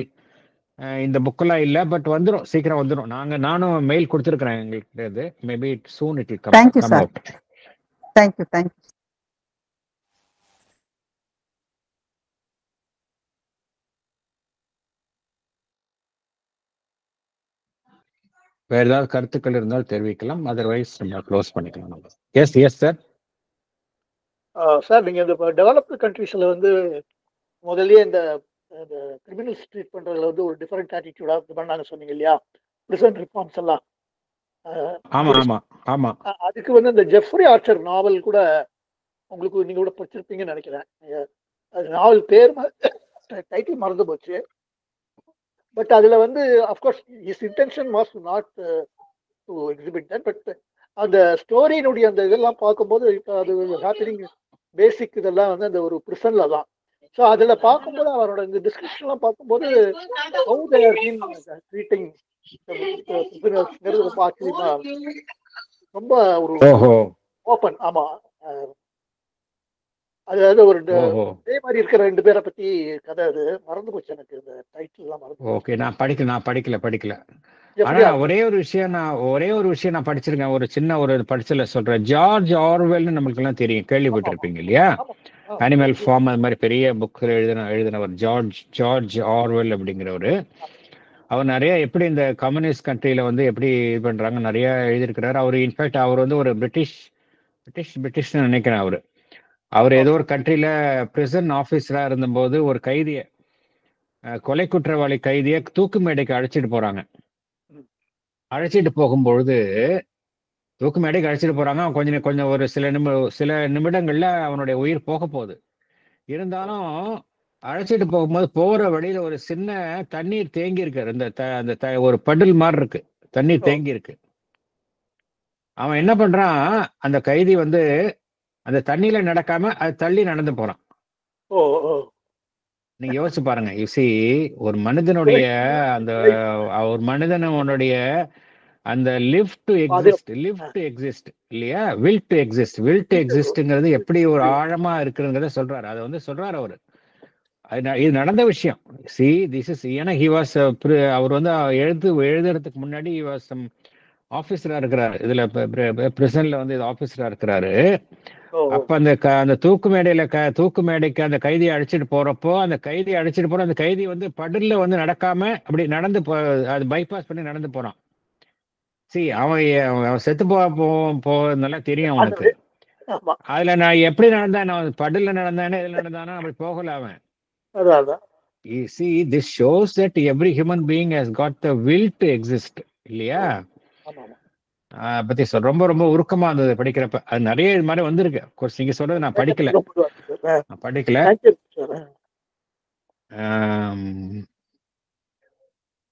A: இந்த புக்கெல்லாம் இல்லை. பட் வந்துடும், சீக்கிரம் வந்துடும். நானும் மெயில் கொடுத்துருக்கிறேன் எங்களுக்கு. Maybe soon it will come out.
G: Thank you.
A: வேற ஏதாவது கருத்துக்கள் இருந்தால் தெரிவிக்கலாம். அதர்வைஸ் நம்ம க்ளோஸ் பண்ணிக்கலாம். Yes sir.
F: சார், நீங்க இந்த டெவலப்டு கண்ட்ரீஸ்ல வந்து முதல்லயே இந்த கிரிமினல்ஸ் ட்ரீட் பண்றதுல வந்து ஒரு டிஃபரெண்ட் ஆட்டிடியூடா பண்ணாங்க சொன்னீங்க இல்லையா, பிரிசன் ரிஃபார்ம்ஸ் எல்லாம்.
A: ஆமா.
F: அதுக்கு வந்து இந்த ஜெஃப்ரி ஆர்ச்சர் நாவல் கூட உங்களுக்கு நீங்க கூட படிச்சிருப்பீங்கன்னு நினைக்கிறேன். அது நாவல் பேர் டைட்டில் மறந்து போச்சு. பட் அதுல வந்து of course his intention was not to exhibit that, but அந்த ஸ்டோரியினுடைய அந்த இதெல்லாம் பார்க்கும்போது இப்போ அது ஹேப்பனிங் பேசிக் இதெல்லாம் வந்து அந்த ஒரு பிரிசன்ல தான். ஸோ அதில் பார்க்கும்போது அவரோட இந்த டிஸ்கிரிப்ஷன்லாம் பார்க்கும்போது how they are been treating பிரிசனர்ஸ்ங்கிறது ரொம்ப ஆச்சரியமா, ரொம்ப ஒரு ஓப்பன். ஆமா, அதாவது ஒரு அதே மாதிரி இருக்கிற 2 பேரை பத்தி கதை. அது மறந்து போச்சு எனக்கு, இந்த டைட்டில் எல்லாம் மறந்து.
A: ஓகே, நான் படிக்கல. ஆனா ஒரே ஒரு விஷயம் நான் படிச்சிருக்கேன். ஒரு சின்ன ஒரு படிச்சல சொல்றேன். ஜார்ஜ் ஆர்வெல்னு நம்மளுக்கு எல்லாம் தெரியும், கேள்விப்பட்டிருப்பீங்க இல்லையா? அனிமல் ஃபார்ம் அது மாதிரி பெரிய புக்ல எழுதினவர் ஜார்ஜ் ஆர்வெல் அப்படிங்கிறவரு. அவர் நிறைய எப்படி இந்த கம்யூனிஸ்ட் கண்ட்ரியில வந்து எப்படி இது பண்றாங்க நிறைய எழுதியிருக்கிறாரு. அவர் இன்ஃபேக்ட் அவர் வந்து ஒரு பிரிட்டிஷ்னு நினைக்கிறேன். அவர் ஏதோ ஒரு கண்ட்ரியில பிரிசன் ஆபீசரா இருந்தபோது ஒரு கைதியை, கொலை குற்றவாளி கைதியை தூக்கு மேடைக்கு அழைச்சிட்டு போறாங்க. அழைச்சிட்டு போகும்பொழுது தூக்கு மேடைக்கு அழைச்சிட்டு போறாங்க. கொஞ்சம் ஒரு சில நிமிடங்கள்ல அவனுடைய உயிர் போக போகுது. இருந்தாலும் அழைச்சிட்டு போகும்போது போற வழியில ஒரு சின்ன தண்ணீர் தேங்கி இருக்காரு. அந்த ஒரு படுல் மாதிரி இருக்கு, தண்ணீர் தேங்கி இருக்கு. அவன் என்ன பண்றான், அந்த கைதி வந்து அந்த தண்ணியில நடக்காம அது தள்ளி நடந்து போறான். நீங்க யோசிச்சு பாருங்க. ஒரு மனிதனுடைய அந்த லிவ் டு எக்ஸிஸ்ட் இல்லையா, வில் டு எக்ஸிஸ்ட்ங்கிறது எப்படி ஒரு ஆழமா இருக்குங்கிறத சொல்றாரு. அதை வந்து சொல்றாரு அவரு. இது நடந்த விஷயம். ஏன்னா அவர் வந்து எழுதுறதுக்கு முன்னாடி ஆபீசரா இருக்கிறாரு. இதுல பிரிசன்ல வந்து ஆபீசரா இருக்கிறாரு. அப்ப அந்த தூக்கு மேடைக்கு அந்த கைதியை அழைச்சிட்டு போறப்போ அந்த கைதி வந்து படுல வந்து நடக்காம அப்படி நடந்து அது பைபாஸ் பண்ணி நடந்து போறான். அவன் செத்து போ நல்லா தெரியும் அவனுக்கு. அதுல நான் எப்படி நடந்தேன், நான் படுல நடந்தானே எதுல நடந்தானோ அப்படி போகல அவன். This shows that every human being has got the will to exist இல்லையா? பத்தி ரொம்ப ரொம்ப உருக்கமா இருந்தது படிக்கிறப்ப. அது நிறைய இது மாதிரி வந்திருக்கு. நீங்க சொல்றது நான் படிக்கல.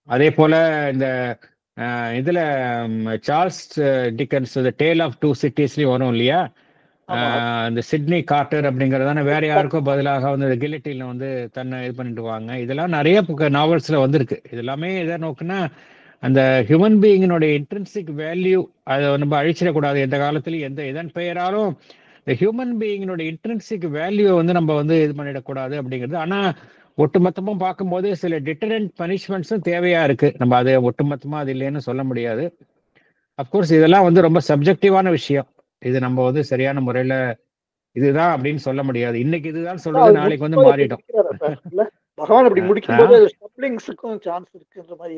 A: அதே போல இந்த இதுல Charles Dickens tale of two சிட்டிஸ்லயும் வரும் இல்லையா? இந்த சிட்னி கார்ட்டர் அப்படிங்கறதான வேற யாருக்கோ பதிலாக வந்து கில்லட்டின்ல வந்து தன்னை இது பண்ணிட்டு வாங்க. இதெல்லாம் நிறைய நாவல்ஸ்ல வந்திருக்கு. இது எல்லாமே எதை நோக்குன்னா, அந்த ஹியூமன் பீயிங்கினுடைய இன்ட்ரின்சிக் வேல்யூ அதை நம்ம அழிச்சிடக்கூடாது எந்த காலத்திலும் எதன் பெயராலும். இந்த ஹியூமன் பீயிங்கினுடைய இன்ட்ரின்சிக் வேல்யூவை வந்து நம்ம வந்து இது பண்ணிடக்கூடாது அப்படிங்கிறது. ஆனா ஒட்டுமொத்தமா பார்க்கும்போது சில டிட்டரண்ட் பனிஷ்மெண்ட்ஸும் தேவையா இருக்கு. நம்ம அது ஒட்டுமொத்தமா அது இல்லைன்னு சொல்ல முடியாது. அப்கோர்ஸ் இதெல்லாம் வந்து ரொம்ப சப்ஜெக்டிவான விஷயம். இது நம்ம வந்து சரியான முறையில இதுதான் அப்படின்னு சொல்ல முடியாது. இன்னைக்கு இதுதான் சொல்றது, நாளைக்கு வந்து மாறிடும்.
F: பகவான் அப்படி முடிக்கும்போது ஸ்டப்லிங்ஸ்க்கும் சான்ஸ் இருக்குன்ற மாதிரி.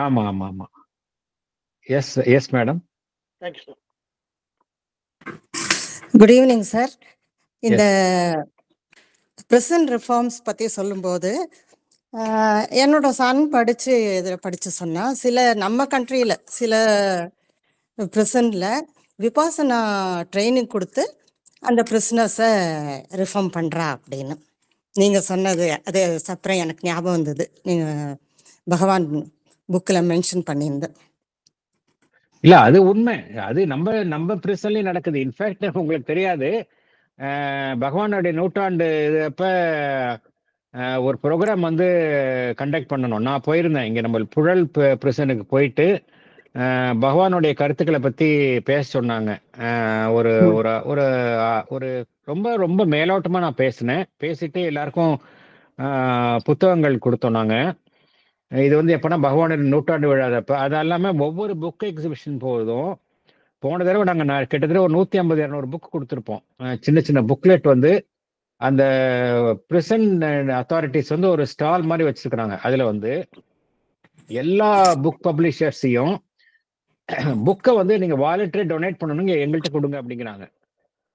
A: ஆமா. Yes madam.
F: Thank you sir.
H: Good evening sir. இந்த பிரிசன் ரிஃபார்ம்ஸ் பத்தி சொல்லும்போது என்னோட சன் படிச்சு சொன்னா, நம்ம கண்ட்ரியில சில பிரிசன்ல விபாசனா ட்ரைனிங் கொடுத்து அந்த பிரிசனர்ஸை ரிஃபார்ம் பண்றா அப்படின்னு நீங்க சொன்னது. அது அப்புறம் எனக்கு ஞாபகம் வந்தது, நீங்க பகவான் புக்ல மென்ஷன் பண்ணியிருந்தேன்.
A: இல்ல, அது உண்மை. அது நம்ம பிரிசன்லயும் நடக்குது. இன்ஃபேக்ட் உங்களுக்கு தெரியாது, பகவானுடைய நூற்றாண்டு அப்ப ஒரு ப்ரோக்ராம் வந்து கண்டக்ட் பண்ணணும். நான் போயிருந்தேன். இங்க நம்ம புழல் பிரிசனுக்கு போயிட்டு பகவானுடைய கருத்துக்களை பத்தி பேச சொன்னாங்க. ஒரு ஒரு ஒரு ஒரு ரொம்ப ரொம்ப மேலோட்டமா நான் பேசிட்டு எல்லாருக்கும் புத்தகங்கள் கொடுத்தோம் நாங்க. இது வந்து எப்பன்னா பகவானுடைய நூற்றாண்டு விழாதப்ப. அது இல்லாம ஒவ்வொரு புக் எக்ஸிபிஷன் போதும், போன தடவை நாங்கள் கிட்டத்தட்ட ஒரு 150-200 புக் கொடுத்துருப்போம். சின்ன புக்லெட் வந்து அந்த பிரிசன் அத்தாரிட்டிஸ் வந்து ஒரு ஸ்டால் மாதிரி வச்சிருக்கிறாங்க. அதுல வந்து எல்லா புக் பப்ளிஷர்ஸையும் புக்கை வந்து நீங்க வாலண்டரி டொனேட் பண்ணணுங்க, எங்கள்கிட்ட கொடுங்க அப்படிங்கிறாங்க.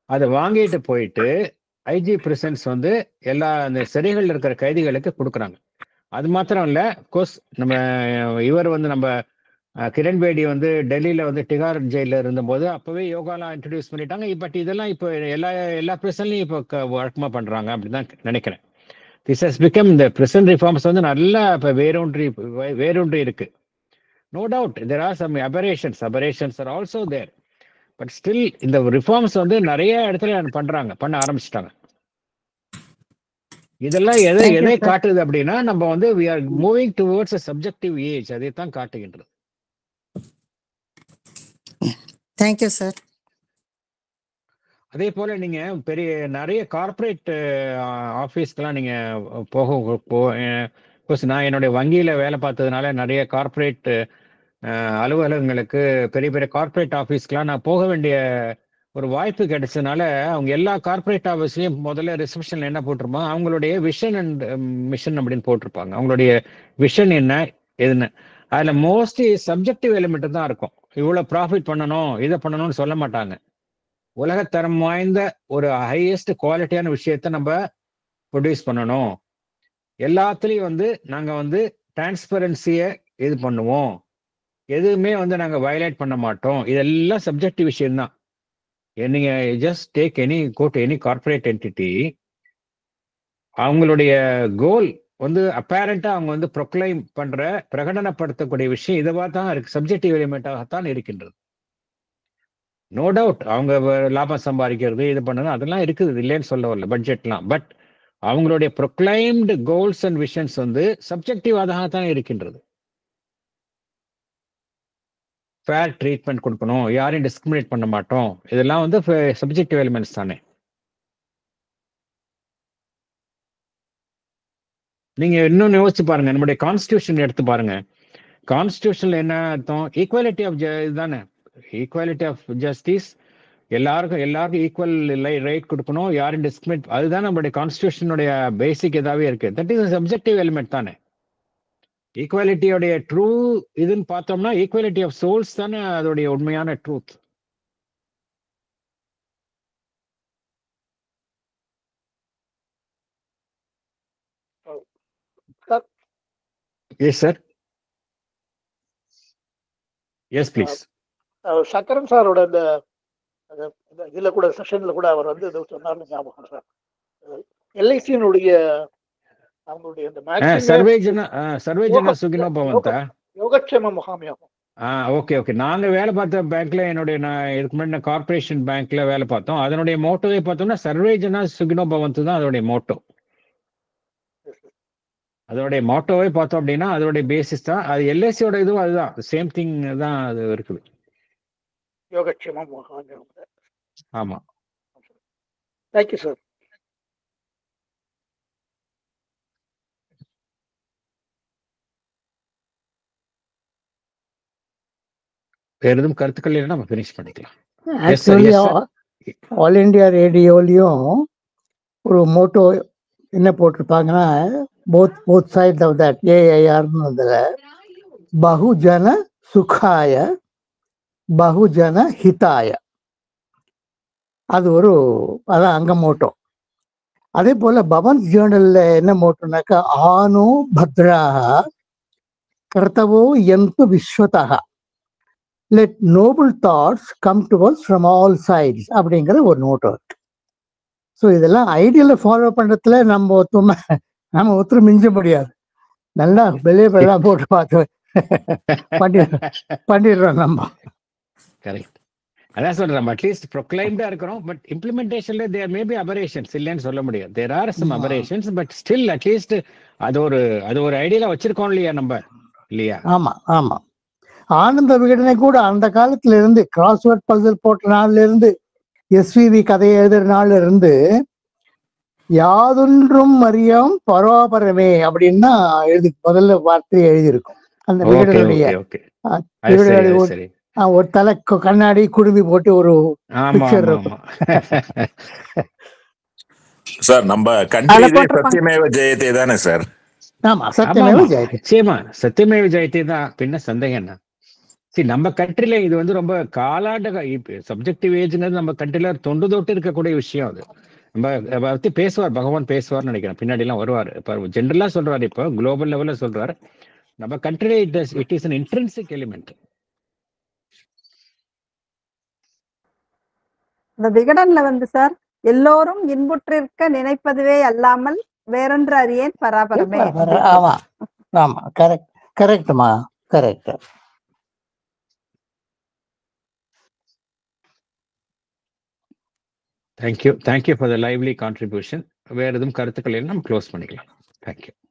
A: அதை வாங்கிட்டு போயிட்டு ஐஜி பிரிசன்ஸ் வந்து எல்லா அந்த சிறைகள் இருக்கிற கைதிகளுக்கு கொடுக்குறாங்க. அது மாத்திரம் இல்ல, கோர்ஸ் நம்ம இவர் வந்து நம்ம கிரண் பேடி வந்து டெல்லியில வந்து டிகார் ஜெயில இருந்தபோது அப்பவே யோகாலாம் இன்ட்ரடியூஸ் பண்ணிட்டாங்க. பட் இதெல்லாம் இப்போ எல்லா பிரிசன்லையும் இப்போ வழக்கமா பண்றாங்க அப்படிதான் நினைக்கிறேன். திஸ் ஹஸ் பிகம் இந்த பிரிசன் ரிஃபார்ம்ஸ் வந்து நல்லா இப்போ வேரூன்றி இருக்கு. No doubt there are some aberrations are also there. But still இந்த ரிஃபார்ம்ஸ் வந்து நிறைய இடத்துல பண்ண ஆரம்பிச்சிட்டாங்க. இதெல்லாம் எதை காட்டுது அப்படின்னா, நம்ம வந்து we are moving towards a subjective age. அதைத்தான் காட்டுகின்றது.
H: Thank you sir.
A: அதே போல நீங்க நிறைய கார்ப்பரேட் ஆஃபீஸ்க்கெல்லாம் நீங்க நான் என்னுடைய வங்கியில வேலை பார்த்ததுனால நிறைய கார்ப்பரேட் அலுவலகங்களுக்கு, பெரிய பெரிய கார்ப்பரேட் ஆஃபீஸ்க்கெல்லாம் நான் போக வேண்டிய ஒரு வாய்ப்பு கிடைச்சதுனால, அவங்க எல்லா கார்ப்பரேட் ஆஃபீஸ்லயும் முதல்ல ரிசப்ஷன்ல என்ன போட்டிருப்பாங்க, அவங்களுடைய விஷன் அண்ட் மிஷன் அப்படின்னு போட்டிருப்பாங்க. அவங்களுடைய விஷன் என்ன எதுன்னு. அதுல மோஸ்ட்லி சப்ஜெக்டிவ் எலிமெண்ட் தான் இருக்கும். இவ்வளவு ப்ராஃபிட் பண்ணணும், இதை பண்ணணும்னு சொல்ல மாட்டாங்க. உலகத்தரம் வாய்ந்த ஒரு ஹையஸ்ட் குவாலிட்டியான விஷயத்த நம்ம ப்ரொடியூஸ் பண்ணணும். எல்லாத்துலயும் வந்து நாங்க வந்து டிரான்ஸ்பரன்சியை இது பண்ணுவோம், எதுவுமே வந்து நாங்க வயலேட் பண்ண மாட்டோம். இதெல்லாம் சப்ஜெக்டிவ் விஷயம் தான். நீங்க just take any corporate entity, அவங்களுடைய கோல் வந்து அப்பேரண்டா அவங்க வந்து ப்ரொக்ளைம் பண்ற, பிரகடனப்படுத்தக்கூடிய விஷயம் இதுவா தான் இருக்கு, சப்ஜெக்டிவ் எலிமெண்டாகத்தான் இருக்கின்றது. நோ டவுட் அவங்க லாபம் சம்பாதிக்கிறது, இது பண்ணது அதெல்லாம் இருக்குது, இல்லைன்னு சொல்ல வரல, பட்ஜெட்லாம். பட் அவங்களுடைய ப்ரொக்ளைம்டு கோல்ஸ் அண்ட் விஷன்ஸ் வந்து சப்ஜெக்டிவாக தான் இருக்கின்றது. ஃபேர் ட்ரீட்மெண்ட் கொடுக்கணும், யாரையும் டிஸ்கிரிமினேட் பண்ண மாட்டோம், இதெல்லாம் வந்து சப்ஜெக்டிவ் எலிமெண்ட்ஸ் தானே. நீங்க இன்னொன்னு யோசிச்சு பாருங்க, நம்முடைய கான்ஸ்டியூஷன் எடுத்து பாருங்க. கான்ஸ்டியூஷன்ல என்ன அர்த்தம்? ஈக்குவாலிட்டி ஆஃப் இதுதானே, ஈக்குவாலிட்டி ஆஃப் ஜஸ்டிஸ், எல்லாருக்கும் ஈக்குவல் ரைட் கொடுக்கணும், யாரும் டிஸ்கிரிமினேட், அதுதான் நம்மளுடைய கான்ஸ்டியூஷனுடைய பேசிக் இதாவே இருக்கு. தட் இஸ் சப்ஜெக்டிவ் எலிமெண்ட் தானே. ஈக்குவாலிட்டியோடைய ட்ரூ இதுன்னு பார்த்தோம்னா ஈக்குவாலிட்டி ஆஃப் சோல்ஸ் தானே அதோடைய உண்மையான truth. Yes sir, yes please.
F: Chakkaran சாரோட இந்த இதுல கூட செஷன்ல கூட அவர் வந்து சொன்னார்னு ஞாபகம் சார். எல்ஐசியினுடைய அவங்களுடைய இந்த
A: சர்வேஜன சுகினோ பவந்தா
F: யோகக்ஷேம முகாமியாகும்.
A: Okay okay. நாங்க வேலை பார்த்த பேங்க்ல நான் இதுக்கு முன்னாடி கார்பரேஷன் பேங்க்ல வேலை பார்த்தோம். அதனுடைய மோட்டோவே பார்த்தோம்னா சர்வேஜனா சுகினோ பவந்து தான் அதோடைய மோட்டோ. அதோடைய மோட்டோவே பார்த்தோம் அப்படின்னா அதோடைய பேசிஸ் தான் அது. எல்ஐசியோட இதுவும் அதுதான், சேம் திங் தான் அது இருக்குது.
F: யோகக்ஷேம முகாமியாகும்.
A: ஆமா.
F: Thank you sir.
A: வேற எதுவும் கருத்துக்கள் இல்லைன்னா நம்ம ஃபினிஷ் பண்ணிக்கலாம்.
F: ஆக்சுவலி ஆல் இண்டியா ரேடியோலையும் ஒரு மோட்டோ என்ன போட்டிருப்பாங்கன்னா, போத் சைட்ஸ் ஆஃப் தட் ஏஐஆர்னு பகுஜன சுகாய பகுஜன ஹிதாய, அது அதான் அங்க மோட்டோ. அதே போல பவன்ஸ் ஜேர்னல்ல என்ன மோட்டோனாக்கா, ஆனோ பத்ராக கர்த்தவோ யந்து விஸ்வதா let noble thoughts come to us from all sides அப்படிங்கிற ஒரு நோட்டோ இருக்கு. ஸோ இதெல்லாம் ஐடியலை ஃபாலோ பண்றதுல நம்ம ஒத்துரு மிஞ்ச முடியாது. நல்லா வெளியெல்லாம் போட்டு பார்த்து பண்ணிடுறோம் நம்ம.
A: கரெக்ட். அதான் சொல்றேன், அட்லீஸ்ட் ப்ரொக்ளைம்டா இருக்கிறோம். பட் இம்ப்ளிமெண்டேஷன்ல தேர் மே பி அபரேஷன்ஸ், இல்லைன்னு சொல்ல முடியாது. There are some aberrations, but still at least அது ஒரு ஐடியால வச்சிருக்கோம் இல்லையா நம்ம, இல்லையா?
F: ஆமா ஆமா. ஆனந்த விகடனை கூட அந்த காலத்துல இருந்து, கிராஸ்வேர்ட் பசில் போட்ட நாள்ல இருந்து, எஸ்விவி கதையை எழுதுற நாள்ல இருந்து, யாதொன்றும் அறியாம் பரோபரமே அப்படின்னா முதல்ல வார்த்தையை எழுதியிருக்கும் அந்த விகடனுடைய. ஒரு தலை கண்ணாடி குடுமி போட்டு ஒரு பிக்சர் இருக்கும்.
B: சார் நம்ம கண்ட்ரியிலே சத்தியமேவ ஜெயதே தானே சார்?
F: ஆமா, சத்தியமேவ ஜெயதே.
A: நிச்சயமா சத்தியமேவ ஜெயதே தான். பின்ன சந்தேகம் என்ன? சரி, நம்ம கண்ட்ரில இது வந்து ரொம்ப காலாண்டு சப்ஜெக்டிவ் ஏஜ்ங்கிறது நம்ம கண்ட்ரில தொண்டு தொட்டு இருக்கக்கூடிய விஷயம். அது நம்ம பத்தி பேசுவார், பகவான் பேசுவார்னு நினைக்கிறேன். பின்னாடி எல்லாம் வருவார். இப்ப ஜென்ரலா சொல்றாரு, இப்போ குளோபல் லெவல்ல சொல்றாரு. நம்ம கண்ட்ரில it is an intrinsic element.
G: இந்த விகடன்ல வந்து சார், எல்லோரும் இன்புற்றிருக்க நினைப்பதுவே அல்லாமல் வேறொன்று அறியேன் பராபரமே.
F: ஆமா ஆமா, கரெக்ட் கரெக்ட்மா, correct.
A: Thank you for the lively contribution. வேற எதுவும் கருத்துக்கள் நம்ம க்ளோஸ் பண்ணிக்கலாம். தேங்க்யூ.